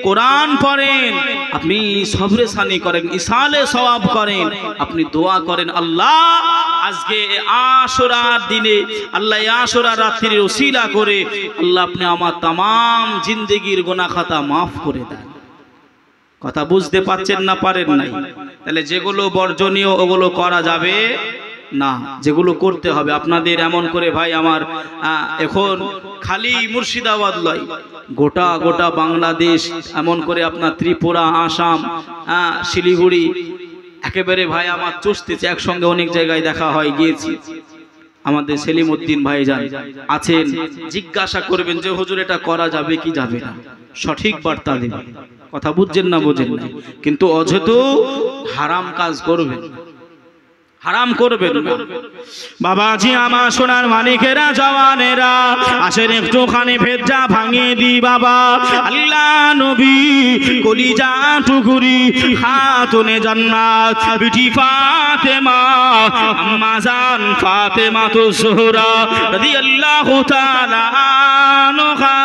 কোরআন পড়েন, আপনি সবরে সানি করেন, ইসালে সওয়াব করেন, আপনি দোয়া করেন আল্লাহ আজকে আশুরার দিনে, আল্লাহ আশুরার রাত্রির ওসিলা করে আল্লাহ আপনি আমার तमाम জিন্দেগির গুনাহ খাতা maaf করে দেন। কথা বুঝতে পাচ্ছেন না? পারেন নাই? তাহলে যেগুলো বর্জনীয় ওগুলো করা যাবে না, যেগুলো করতে হবে আপনাদের। এমন করে ভাই আমার এখন খালি মুর্শিদাবাদ লয়, গোটা বাংলাদেশ, এমন করে আপনার ত্রিপুরা, আসাম, শিলিগুড়ি, একেবারে ভাই আমার চষতেছে। একসঙ্গে অনেক জায়গায় দেখা হয়, গিয়েছি। আমাদের সেলিম উদ্দিন ভাইজান আছেন, জিজ্ঞাসা করবেন যে হুজুর এটা করা যাবে কি যাবে না, সঠিক বার্তা দেবেন। কথা বুঝছেন না? বোঝেন না, কিন্তু অযথা হারাম কাজ করবেন, হারাম করবেন না। বাবাজি আমার সোনার মানিকেরা, জওয়ানেরা আসেন একটুখানি ভেজা ভাঙিয়ে দি বাবা। আল্লাহ নবী কলিজা টুকুরি খাতুনে জান্নাত বিটি ফাতেমা, আম্মা জান ফাতেমা তো জোহরা রাদিয়াল্লাহু তাআলা আনহা,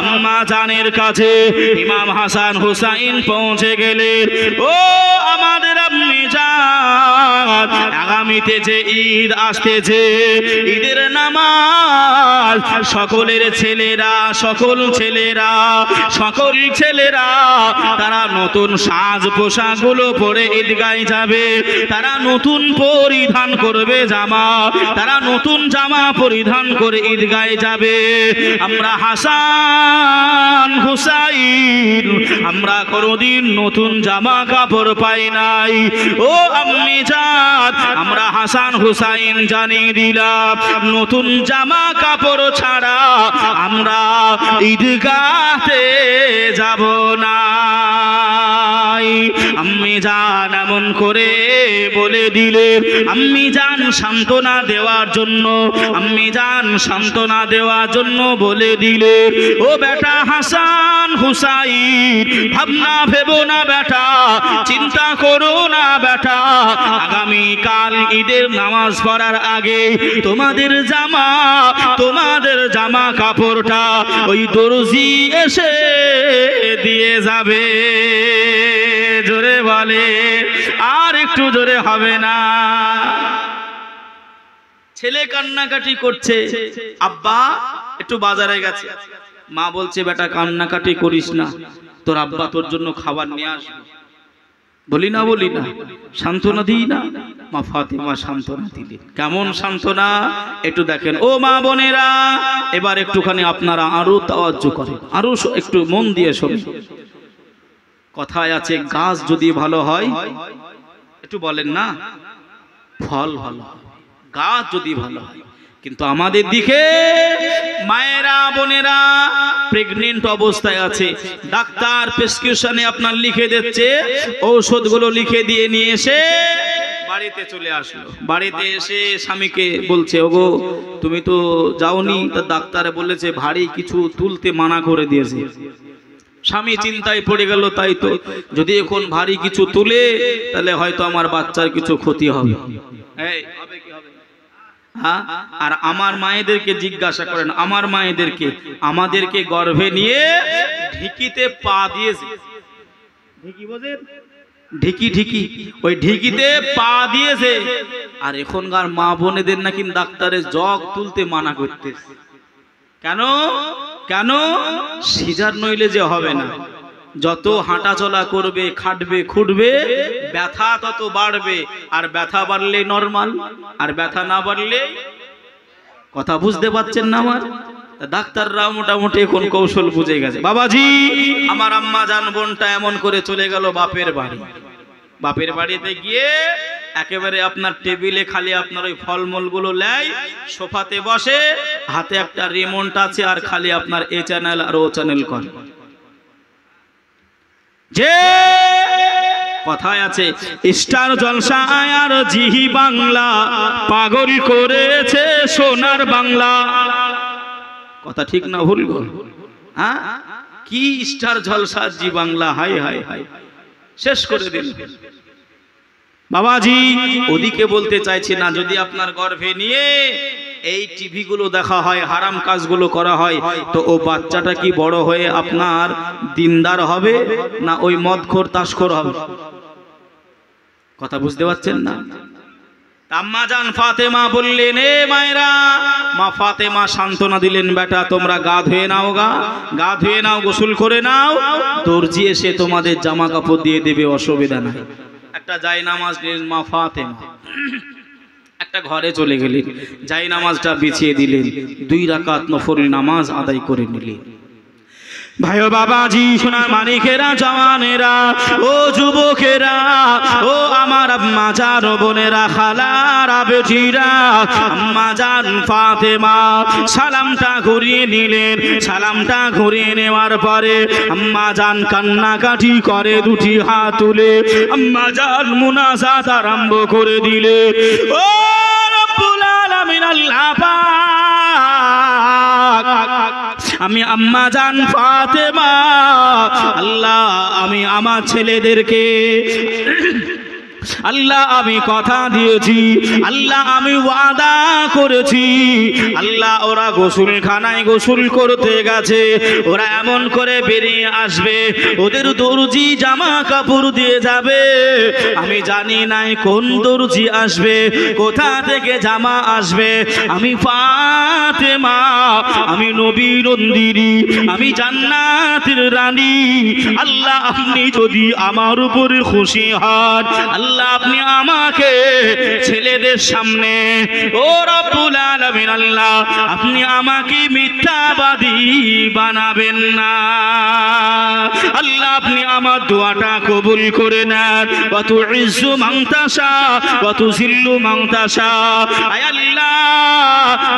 আম্মা জানের কাছে ইমাম হাসান হুসাইন পৌঁছে গেলেন। ও আমাদের আম্মি জান, জান, আগামীতে যে ঈদ আসতেছে, ঈদের নামাজ সকলের ছেলেরা, সকল ছেলেরা তারা নতুন সাজ পোশাকগুলো পরে ঈদগাহে যাবে, তারা নতুন পরিধান করবে জামা, তারা নতুন জামা পরিধান করে ঈদগাহে যাবে। আমরা হাসান হুসাইন আমরা কোনোদিন নতুন জামা কাপড় পাই নাই। ও আম্মি জান, আমরা হাসান হুসাইন জানিয়ে দিলাম নতুন জামা কাপড় ছাড়া আমরা ঈদগাহে যাব না। আম্মি জান এমন করে বলে দিলে, আম্মি জান সান্ত্বনা দেওয়ার জন্য, আম্মি জান সান্ত্বনা দেওয়ার জন্য বলে দিলে, ও বেটা হাসান হুসাইন, ভাবনা ভেবো না বেটা, চিন্তা করো না বেটা, আগামীকাল ঈদের নামাজ পড়ার আগে তোমাদের জামা কাপড়টা ওই দর্জি এসে দিয়ে যাবে। জোরে বলে, আর একটু জোরে হবে না? ছেলে কান্নাকাটি করছে, আব্বা একটু বাজারে গেছে, মা বলছে বেটা কান্নাকাটি করিস না, তোর আব্বা তোর জন্য খাবার নিয়ে আসবে। বলি না সান্ত্বনা দিই না? মা ফাতেমা সান্ত্বনা দিলেন। কেমন সান্ত্বনা একটু দেখেন। ও মা বোনেরা, এবার একটুখানি আপনারা আরো তাওয়াজ্জু করেন, আরো একটু মন দিয়ে শোনেন। কথায় আছে গাছ যদি ভালো হয়, একটু বলেন না, ফল ভালো হয়, গাছ যদি ভালো হয়। কিন্তু আমাদের দিকে মায়েরা বোনেরা প্রেগনেন্ট অবস্থায় আছে, ডাক্তার প্রেসক্রিপশনে আপনার লিখে দিচ্ছে, ঔষধগুলো লিখে দিয়ে নিয়ে এসে বাড়িতে চলে আসলো। বাড়িতে এসে স্বামীকে বলছে, ওগো তুমি তো যাওনি, তা ডাক্তারে বলেছে ভারী কিছু তুলতে মানা করে দিয়েছে। স্বামী চিন্তায় পড়ে গেল, তাই তো, যদি এখন ভারী কিছু তুলে তাহলে হয়তো আমার বাচ্চার কিছু ক্ষতি হবে। হ্যাঁ, আর আমার মায়েদেরকে জিজ্ঞাসা করেন, আমার মায়েদেরকে, আমাদেরকে গর্ভে নিয়ে ঢিকিতে পা দিয়েছে, ঢিকি বোঝেন, ঢিকি ওই ঢিকিতে পা দিয়েছে। আর এখনকার মা বোনেদের নাকি ডাক্তারের জগ তুলতে মানা করতেছে। কেন? সিজার নইলে যে হবে না। যত হাঁটা চলা করবে, খাটবে খুঁটবে, ব্যথা তত বাড়বে, আর ব্যথা বাড়লে নরমাল, আর ব্যথা না বাড়লে, কথা বুঝতে পারছেন না আমার? ডাক্তাররা মোটামুটি এখন কৌশল বুঝে গেছে। বাবাজি, আমার আম্মা জান বোনটা এমন করে চলে গেল বাপের বাড়ি। বাপের বাড়িতে গিয়ে একেবারে আপনার টেবিলে খালি আপনার ওই ফলমূলগুলো লেয়, সোফাতে বসে, হাতে একটা রিমোট আছে, আর খালি আপনার এ চ্যানেল আর ও চ্যানেল করে। যে কথায় আছে স্টার জলসা আর জি বাংলা পাগল করেছে সোনার বাংলা। কথা ঠিক না ভুল গো? হ্যাঁ, কি স্টার জলসা জি বাংলা, হাই হাই হাই, শেষ করে দিল। বাবাজি, ওদিকে বলতে চাইছি না, যদি আপনার গর্ভে নিয়ে এই টিভি গুলো দেখা হয়, হারাম কাজগুলো করা হয়, তো ও বাচ্চাটা কি বড় হয়ে আপনার দিনদার হবে না ওই মদখোর তাসখোর হবে? কথা বুঝতে পারছেন না? আম্মা জান ফাতেমা বললেন, এ মায়েরা, মা ফাতেমা সান্ত্বনা দিলেন, বেটা তোমরা গা ধুয়ে নাও, গোসল করে নাও, দর্জি এসে তোমাদের জামা কাপড় দিয়ে দেবে, অসুবিধা নাই। একটা জায়নামাজ নিলেন মা ফাতেমা, একটা ঘরে চলে গেলেন, জায়নামাজটা বিছিয়ে দিলেন, 2 রাকাত নফল নামাজ আদায় করে নিলেন। ভাই ও বাবাজি, সোনার মানিকেরা, জওয়ানেরা, ও যুবকেরা, ও আমার আম্মা জান বোনেরা, খালারা, বেটিরা, আম্মা জান ফাতেমা সালামটা ঘুরিয়ে নিলেন। সালামটা ঘুরিয়ে নেওয়ার পরে আম্মা জান কান্নাকাটি করে, 2টি হাত তুলে আম্মা জান মুনাজাত আরম্ভ করে দিলে, ও রব্বুল আলামিন আল্লাহ পাক, আমি আম্মা জান ফাতেমা, আল্লাহ আমি আমার ছেলেদেরকে আল্লাহ আমি কথা দিয়েছি, আল্লাহ আমি ওয়াদা করেছি। আল্লাহ ওরা গোসলখানায় গোসল করতে গেছে, ওরা এমন করে বেরিয়ে আসবে, ওদের দর্জি জামা কাপড় দিয়ে যাবে। আমি জানি নাই কোন দর্জি আসবে, কোথা থেকে জামা আসবে। আমি ফাতেমা, আমি নবী নন্দিনী, আমি জান্নাতের রানী। আল্লাহ আপনি যদি আমার উপরে খুশি হন, আল্লাহ আপনি আমাকে ছেলেদের সামনে, ও রব্বুল আলামিন আল্লাহ আপনি আমাকে মিথ্যাবাদী বানাবেন না। আল্লাহ আপনি আমার দোয়াটা কবুল করে নেন। ওয়া তুইজ্জু মান তাশা ওয়া তুযিল্লু মান তাশা। আয় আল্লাহ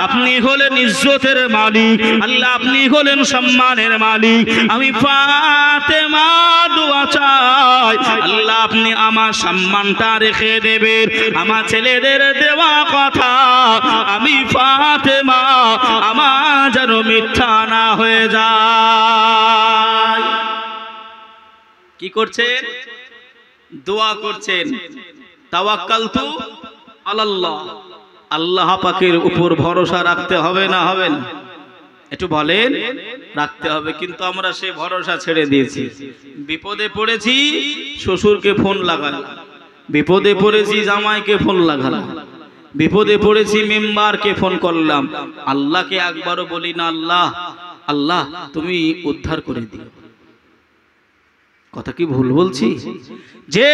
আপনি হলেন ইজ্জতের মালিক, আল্লাহ আপনি হলেন সম্মানের মালিক। আমি ফাতেমা দোয়া চাই, আল্লাহ আপনি আমার সম্মানটা রেখে দেবেন। আমার ছেলেদের দেওয়া কথা আমি ফাতেমা আমার যেন মিথ্যা না হয়ে যায়। কি করছেন? দোয়া করছেন। তাওয়াক্কালতু আলাল্লাহ, আল্লাহ পাকের উপর ভরসা রাখতে হবে না হবে না? একটু বলেন। রাখতে হবে, কিন্তু আমরা সে ভরসা ছেড়ে দিয়েছি। বিপদে পড়েছি শ্বশুরকে ফোন লাগালাম, বিপদে পড়েছি জামাইকে ফোন লাগালাম, বিপদে পড়েছি মেম্বারকে ফোন করলাম। আল্লাহকে একবারও বলি না আল্লাহ আল্লাহ তুমি উদ্ধার করে দিও। কথা কি ভুল বলছি? যে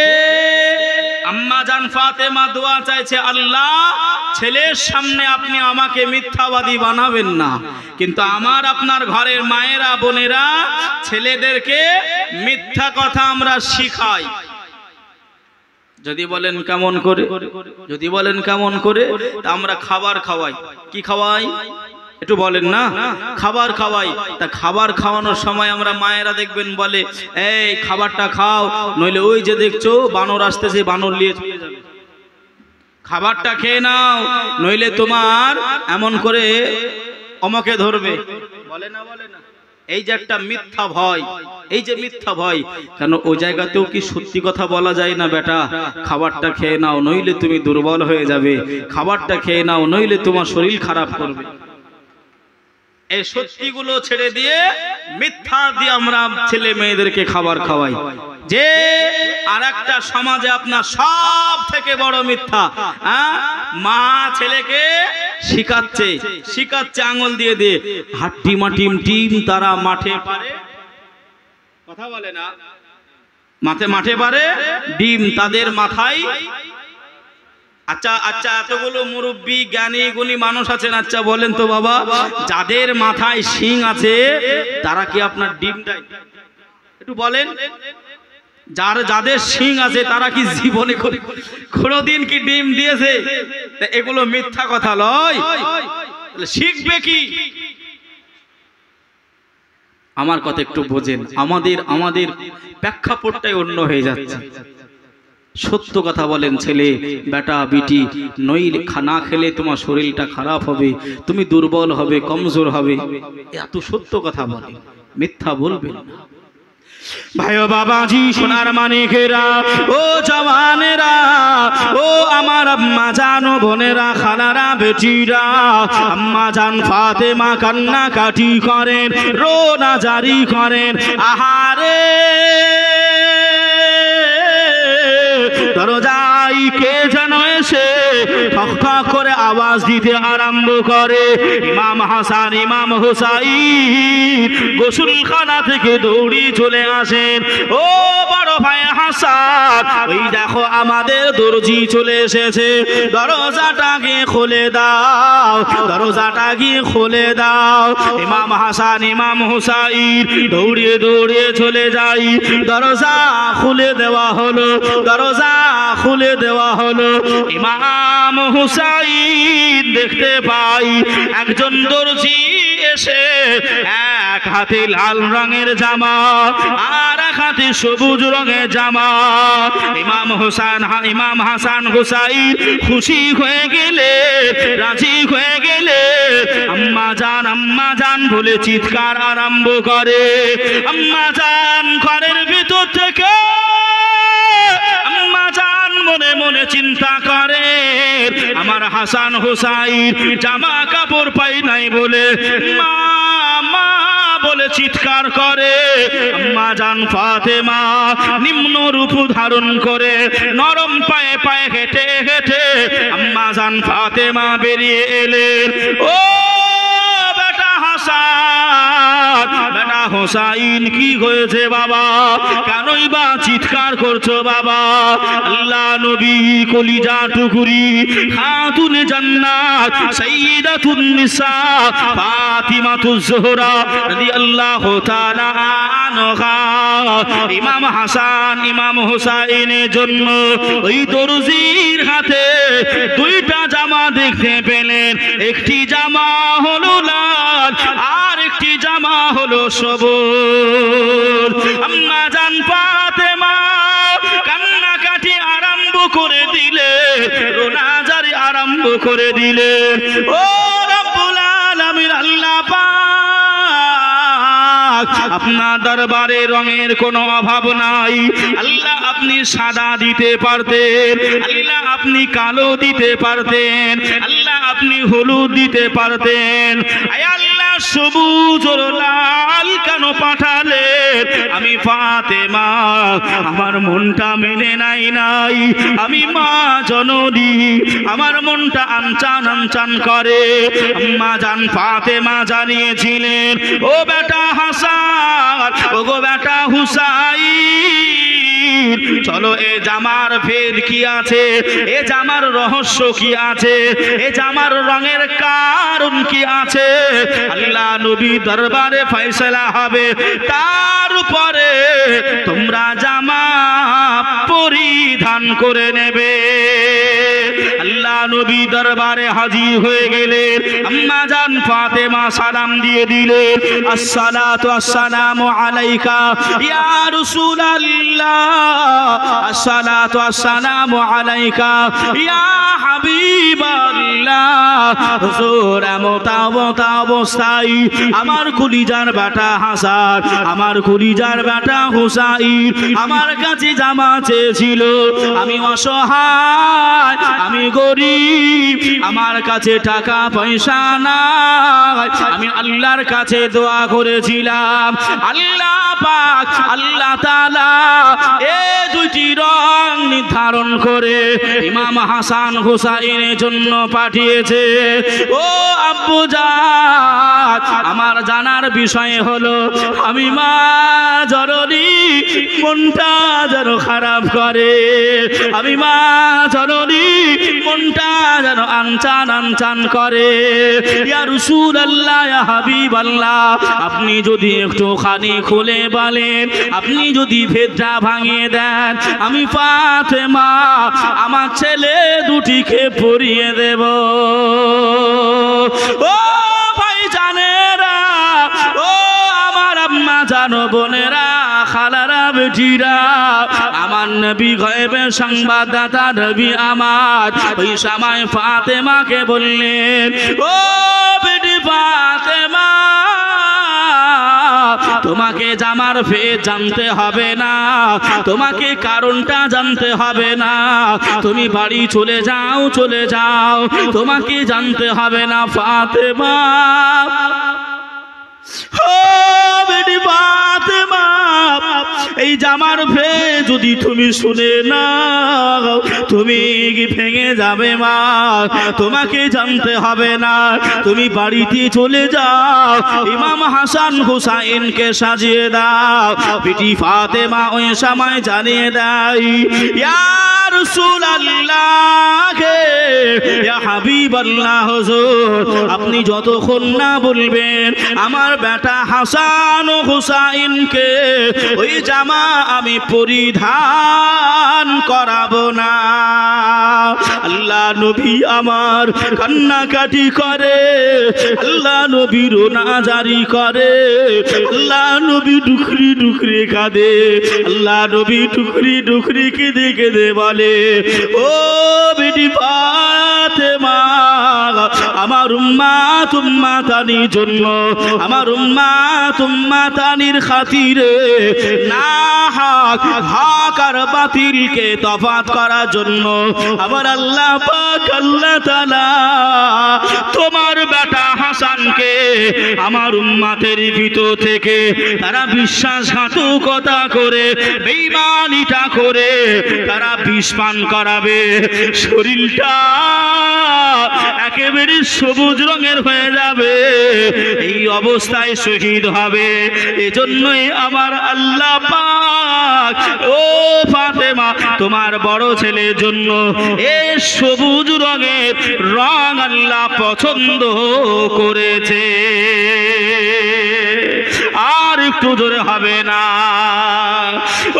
আম্মা জান ফাতেমা দোয়া চাইছে, আল্লাহ ছেলের সামনে আপনি আমাকে মিথ্যাবাদী বানাবেন না। কিন্তু আমার আপনার ঘরের মায়েরা বোনেরা ছেলেদেরকে মিথ্যা কথা আমরা শিখাই। যদি বলেন কেমন করে, যদি বলেন কেমন করে, তা আমরা খাবার খাওয়াই। কি খাওয়াই একটু বলেন না? খাবার খাওয়াই। তা খাবার খাওয়ানোর সময় আমরা মায়েরা দেখবেন বলে, এই খাবারটা খাও, নইলে ওই যে দেখছো বানর আসতেছে, বানর নিয়ে চলে যাবে। খাবারটা খেয়ে নাও, নইলে তোমার এমন করে অমকে ধরবে। বলে না বলে না? এই যে একটা মিথ্যা ভয়, এই যে মিথ্যা ভয়, কেন ওই জায়গাতেও কি সত্যি কথা বলা যায় না? বেটা খাবারটা খেয়ে নাও, নইলে তুমি দুর্বল হয়ে যাবে। খাবারটা খেয়ে নাও, নইলে তোমার শরীর খারাপ করবে। এই সত্যিগুলো ছেড়ে দিয়ে মিথ্যা দিয়ে আমরা ছেলে মেয়েদেরকে খাবার খাওয়াই। যে আরেকটা সমাজে আপনার সব থেকে বড় মিথ্যা, মা ছেলেকে শিখাচ্ছে শিখাচ্ছে আঙুল দিয়ে দিয়ে, হাট্টি মাটিম টিম তারা মাঠে পারে। কথা বলে না? মাঠে পারে ডিম তাদের মাথায়। আচ্ছা আচ্ছা, এতগুলো মুরব্বী জ্ঞানী গুণী মানুষ আছেন, আচ্ছা বলেন তো বাবা, যাদের মাথায় শিং আছে তারা কি আপনার ডিম দেয়? একটু বলেন। যাদের শিং আছে তারা কি জীবনে কোনোদিন কি ডিম দিয়েছে? এগুলো মিথ্যা কথা লয়। শিখবে কি? আমার কথা একটু বোঝেন। আমাদের প্রেক্ষাপটটাই অন্য হয়ে যাচ্ছে। সত্য কথা বলেন ছেলে বেটা বিটি, নইলে খানা খেলে তোমার শরীরটা খারাপ হবে, তুমি দুর্বল হবে, কমজোর হবে। এত সত্য কথা বলে, মিথ্যা বলবেন না। ভাই ও বাবাজি, সোনার মানিকেরা, ও জওয়ানেরা, ও আমার আম্মা জান বোনেরা, খালারা বেটিরা, আম্মা জান ফাতেমা কান্না কাটি করেন, রোনা জারি করেন। আহারে দরজায় কে যেন এসে ঠক ঠক করে আওয়াজ দিতে আরম্ভ করে। ইমাম হাসান ইমাম হুসাইন গোসলখানা থেকে দৌড়ি চলে আসেন। ও বড় ভাই হাসান, ওই দেখো আমাদের দর্জি চলে এসেছে, দরজাটা গিয়ে খুলে দাও, দরজাটা গিয়ে খুলে দাও। ইমাম হাসান ইমাম হুসাইন দৌড়িয়ে দৌড়িয়ে চলে যাই, দরজা খুলে দেওয়া হলো, দরজা খুলে দেওয়া হলো। ইমাম হুসাইন দেখতে পাই একজন দর্জি এসে এক হাতে লাল রঙের জামা আর এক হাতে সবুজ রঙের জামা। ইমাম হাসান হুসাইন খুশি হয়ে গেলে, রাজি হয়ে গেলে আম্মা জান বলে চিৎকার আরম্ভ করে। আম্মা জান ঘরের ভিতর থেকে আম্মা জান মনে হাসান হুসাইন জামা কাপড় পাই নাই বলে মা মা বলে চিৎকার করে। আম্মা জান ফাতেমা নিম্ন রূপ ধারণ করে নরম পায়ে পায়ে হেঁটে হেঁটে আম্মা জান ফাতেমা বেরিয়ে এলেন। ও বেটা হাসান, বেটা হোসাইন, কি হয়েছে বাবা? কেনই বা চিৎকার করছো বাবা? আল্লাহ নবী কলিজা টুকুরি খাতুনে জান্নাত সাইয়্যিদাতুন নিসা ফাতিমাতুজ জোহরা রাদিয়াল্লাহু তাআলা আনহা ইমাম হাসান ইমাম হোসাইনের জন্য ওই দরজির হাতে দুইটা জামা দেখতে পেলেন। একটি জামা হলো লাল আর একটি জামা হলো সবুজ। আম্মা জান ফাতেমা কান্নাকাটি আরম্ভ করে দিলে, রোনাজারি আরম্ভ করে দিলে। ও রব্বুল আলামিন আল্লাহ পাক, আপনার দরবারে রঙের কোনো অভাব নাই। আল্লাহ আপনি সাদা দিতে পারতেন, আল্লাহ আপনি কালো দিতে পারতেন, আল্লাহ আপনি হলুদ দিতে পারতেন। আয় আল্লাহ সবুজ ও লাল কেন পাঠালেন? আমি ফাতেমা আমার মনটা মেনে নাই। আমি মা জননী, আমার মনটা আনচান আনচান করে। আম্মা জান ফাতেমা জানিয়েছিলেন, ও বেটা হাসান, ও গো বেটা হুসাইন, চলো এ জামার ভেদ কি আছে, এ জামার রহস্য কি আছে, এ জামার রঙের কারণ কি আছে। আল্লাহ নবী দরবারে ফয়সালা হবে, তার উপরে তোমরা জামা পরিধান করে নেবে। আল্লাহ নবী দরবারে হাজির হয়ে গেলেন। আম্মা জান ফাতেমা সালাম দিয়ে দিলেন, আসসালাতু আসসালামু আলাইকা ইয়া রাসূলুল্লাহ, আসসালাতু আসসালামু আলাইকা ইয়া হাবিবাল্লাহ। হুজুর এমত অবস্থায় আমার কলিজার বেটা হাসান, আমার কলিজার বেটা হুসাইন আমার কাছে জামা চেয়েছিল। আমি অসহায়, আমি গরিব, আমার কাছে টাকা পয়সা নাই। আমি আল্লাহর কাছে দোয়া করেছিলাম, আল্লাহ পাক আল্লাহ তাআলা এই দুইটি রং নির্ধারণ করে ইমাম হাসান হুসাইনের জন্য পাঠিয়েছে। ও আব্বু জান, আমার জানার বিষয় হলো আমি মা জননী মনটা যেন খারাপ করে, আমি মা জননী মনটা যেন আনচান আনচান করে। ইয়া রাসূলুল্লাহ, ইয়া হাবিবাল্লাহ, আপনি যদি একটুখানি খুলে বলেন, আপনি যদি ভেদটা ভাঙিয়ে দেন, আমি ফাতেমা আমার ছেলে দুটিকে পরিয়ে দেব। ও ভাই জানেরা, ও আমার আম্মা জানো বোনেরা, খালারা বেটিরা, আমার নবী গায়েবের সংবাদদাতা নবী আমার ওই সময় ফাতেমাকে বললেন, ও বেটি ফাতেমা, তোমাকে জামার ভেদ জানতে হবে না, তোমাকে কারণটা জানতে হবে না, তুমি বাড়ি চলে যাও, চলে যাও, তোমাকে জানতে হবে না ফাতেমা। ও বেটি ফাতেমা, এই জামার ভেদ যদি তুমি শুনে না, তুমি ভেঙে যাবে মা, তোমাকে জানতে হবে না, তুমি বাড়িতে চলে যাও, ইমাম হাসান হুসাইনকে সাজিয়ে দাও। বেটি ফাতেমা ওই সময় জানিয়ে দেয়, ইয়া রাসূলুল্লাহ, ইয়া হাবিবাল্লাহ, হুজুর আপনি যতক্ষণ না বলবেন আমার বেটা হাসান ও হুসাইনকে ওই জামা আমি পরিধান করাবো না। আল্লাহ নবী আমার কান্নাকাটি করে, আল্লাহ নবী রোনাজারি করে, আল্লাহ নবী ডুকরি ডুকরি কাঁদে, আল্লাহ নবী ডুকরি ডুকরি কেঁদে কেঁদে বলে, ও বেটি ফাতেমা, আমার উম্মাত উম্মাতানির জন্য, আমার উম্মাত উম্মাতানির খাতিরে না হয় পাক হক আর বাতিলকে তফাৎ করার জন্য আমার আল্লাহ পাক আল্লাহ তাআলা তোমার বেটা হাসানকে আমার উম্মতের ভিতর থেকে তারা বিশ্বাসঘাতকতা করে বেঈমানিটা করে তারা বিষ পান করাবে, শরীরটা একেবারে সবুজ রঙের হয়ে যাবে, এই অবস্থায় শহীদ হবে। এজন্যই আমার আল্লাহ পাক ও ফাতেমা তোমার বড় ছেলের জন্য এই সবুজ রঙের রং আল্লাহ পছন্দ করেছে। আর একটু জোরে হবে না?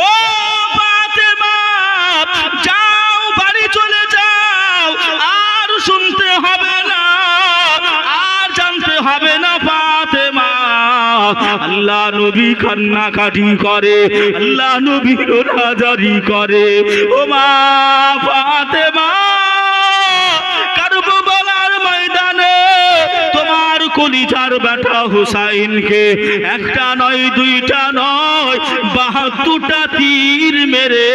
ও ফাতেমা যাও, বাড়ি চলে যাও, আর শুনতে হবে না, আর জানতে হবে না ফাতেমা। আল্লাহ নবী কান্নাকাটি করে, আল্লাহ নবী রোজাদারি করে। ও মা ফাতেমা কারবালার ময়দানে তোমার কলিজার বেটা হুসাইনকে একটা নয় দুইটা নয় ৭২টা তীর মেরে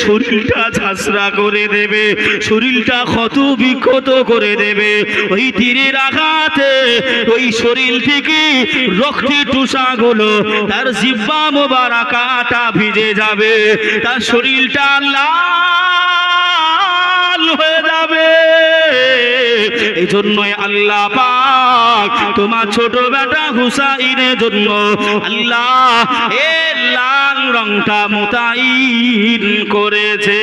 শরীরটা ঝাঁসরা করে দেবে, শরীরটা ক্ষত বিক্ষত করে দেবে। ওই তীরের আঘাতে ওই শরীর থেকে রক্তের টুসাগুলো তার জিহ্বা মোবারকাটা ভিজে যাবে, তার শরীরটা লাল হয়ে যাবে। এই জন্যই আল্লাহ পাক তোমার ছোট বেটা হুসাইনের জন্য আল্লাহ এর লাল রংটা মোতায়েন করেছে।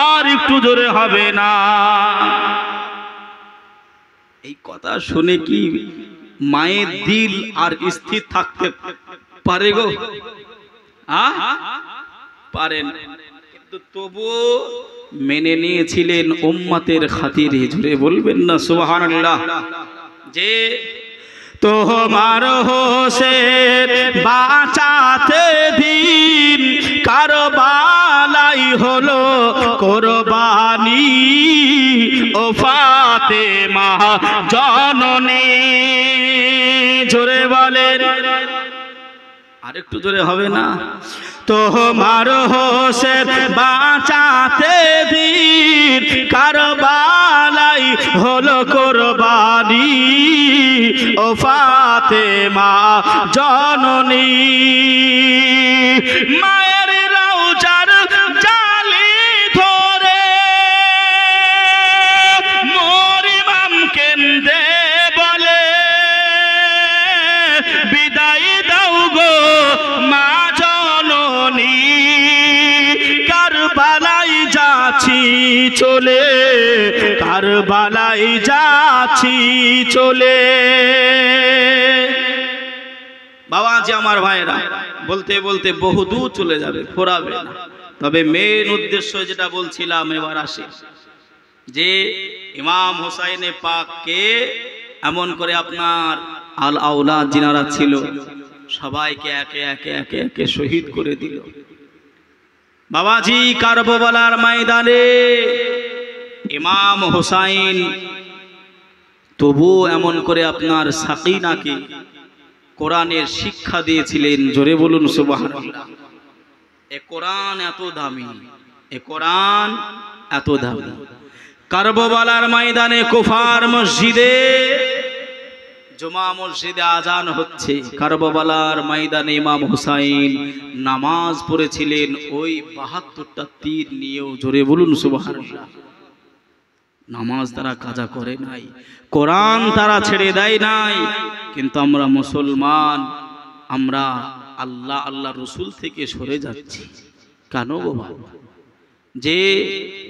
আর একটু জোরে হবে না? এই কথা শুনে কি মায়ের দিল আর স্থির থাকতে পারে গো? পারেন, কিন্তু তবু মেনে নিয়েছিলেন উম্মতের খাতিরে। জোরে বলবেন না সুবহানাল্লাহ? যে তোমার হোসেন বাঁচাতে দিন কারবালাই হলো কোরবানি, ও ফাতেমা জননী। জোরে বলেন, আরেকটু জোরে হবে না? তোমার হোসেন বাঁচাতে দিন কারবালাই হলো কোরবানি, ও ফাতেমা জননী। মায়ের রওজার জালি ধরে মোর ইমাম কেন্দে বলে, বিদায় দাও গো মা জননী, কারবালাই যাচ্ছি চলে, কারবালাই যাচ্ছি চলে। বাবাজি আমার ভাইরা, বলতে বলতে বহুদূর চলে যাবে, ফোরাবে না। তবে মেন উদ্দেশ্য যেটা বলছিলাম এবার আসে, যে ইমাম হুসাইনে পাককে এমন করে আপনার আল আওলাদ যিনারা ছিল সবাইকে একে একে একে একে শহীদ করে দিল। বাবাজি কারবালার ময়দানে ইমাম হুসাইন তবু এমন করে আপনার সাকিনাকে কোরআনের শিক্ষা দিয়েছিলেন। জোরে বলুন সুবহানাল্লাহ। এ কোরআন এত দামি, এ কোরআন এত দামি। কারবালার ময়দানে কুফার মসজিদে, জুমা মসজিদে আজান হচ্ছে, কারবালার ময়দানে ইমাম হুসাইন নামাজ পড়েছিলেন ওই ৭২টা তীর নিয়েও। জোরে বলুন সুবহানাল্লাহ। নামাজ তারা কাজা করে নাই, কোরআন তারা ছেড়ে দেয় নাই। কিন্তু আমরা মুসলমান, আমরা আল্লাহ আল্লাহ রসুল থেকে সরে যাচ্ছি কেন বাবা? যে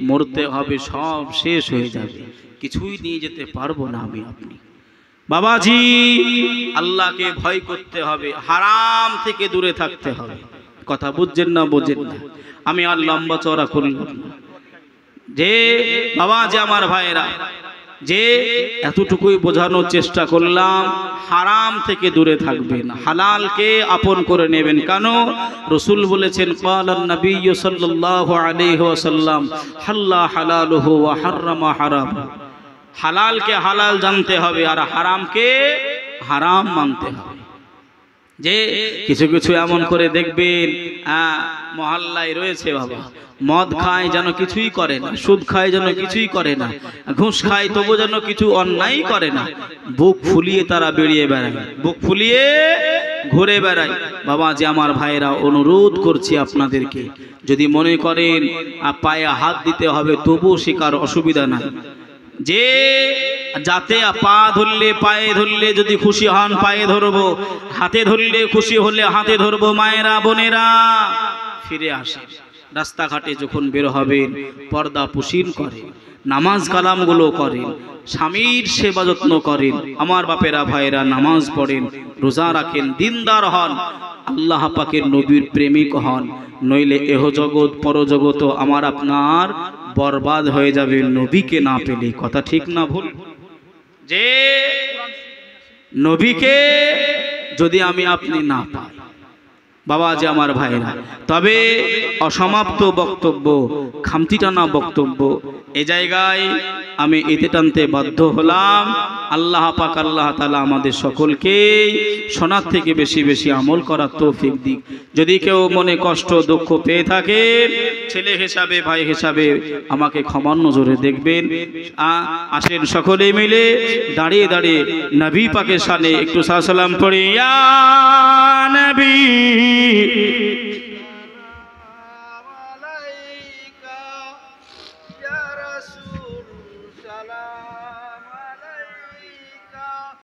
মরতে হবে, সব শেষ হয়ে যাবে, কিছুই নিয়ে যেতে পারবো না আমি আপনি। বাবাজি আল্লাহকে ভয় করতে হবে, হারাম থেকে দূরে থাকতে হবে। কথা বুঝছেন না? বোঝেন না? আমি আর লম্বা চওড়া করলাম না। যে বাবাজি আমার ভাইরা, যে এতটুকুই বোঝানোর চেষ্টা করলাম, হারাম থেকে দূরে থাকবেন, হালালকে আপন করে নেবেন। কেন? রাসূল বলেছেন, ক্বালান নবী সাল্লাল্লাহু আলাইহি ওয়াসাল্লাম, হাল্লা হালালুহু ওয়া হারামা হারাম। হালালকে হালাল জানতে হবে আর হারামকে হারাম মানতে হবে। যে কিছু কিছু এমন করে দেখবেন মহল্লায় রয়েছে বাবা, মদ খায় যেন কিছুই করে না, সুদ খায় যেন কিছুই করে না, ঘুষ খায় তবু যেন কিছু অন্যায় করে না, বুক ফুলিয়ে তারা বেরিয়ে বেড়ায়, বুক ফুলিয়ে ঘুরে বেড়ায়। বাবা যে আমার ভাইরা, অনুরোধ করছি আপনাদেরকে, যদি মনে করেন পায়ে হাত দিতে হবে তবু শিকার অসুবিধা নাই, যে যাতে পা ধরলে পায়ে ধরলে যদি খুশি হন পায়ে ধরবো, হাতে ধরলে খুশি হলে হাতে ধরবো। মায়েরা বোনেরা ফিরে আসে, রাস্তাঘাটে যখন বের হবেন পর্দা পুশিন করেন, নামাজ কালামগুলো করেন, স্বামীর সেবা যত্ন করেন। আমার বাপেরা ভাইরা নামাজ পড়েন, রোজা রাখেন, দিনদার হন, আল্লাহ পাকের নবীর প্রেমিক হন, নইলে এহ জগৎ পরজগৎ আমার আপনার বরবাদ হয়ে যাবে নবীকে না পেলে। কথা ঠিক না ভুল? যে নবীকে যদি আমি আপনি না পাই বাবা যে আমার ভাইরা, তবে অসমাপ্ত বক্তব্য, খামতি টানা বক্তব্য এ জায়গায় আমি এতে টানতে বাধ্য হলাম। আল্লাহ পাক আল্লাহ তাআলা আমাদের সকলকে শোনার থেকে বেশি বেশি আমল করার তৌফিক দিক। যদি কেউ মনে কষ্ট দুঃখ পেয়ে থাকে, ছেলে হিসাবে ভাই হিসাবে আমাকে ক্ষমার নজরে দেখবেন। আসেন সকলে মিলে দাঁড়িয়ে দাঁড়িয়ে নবী পাকের শানে একটু সালাম পড়ি। ইয়া নবী আলাইকা ইয়া রাসূল সালাম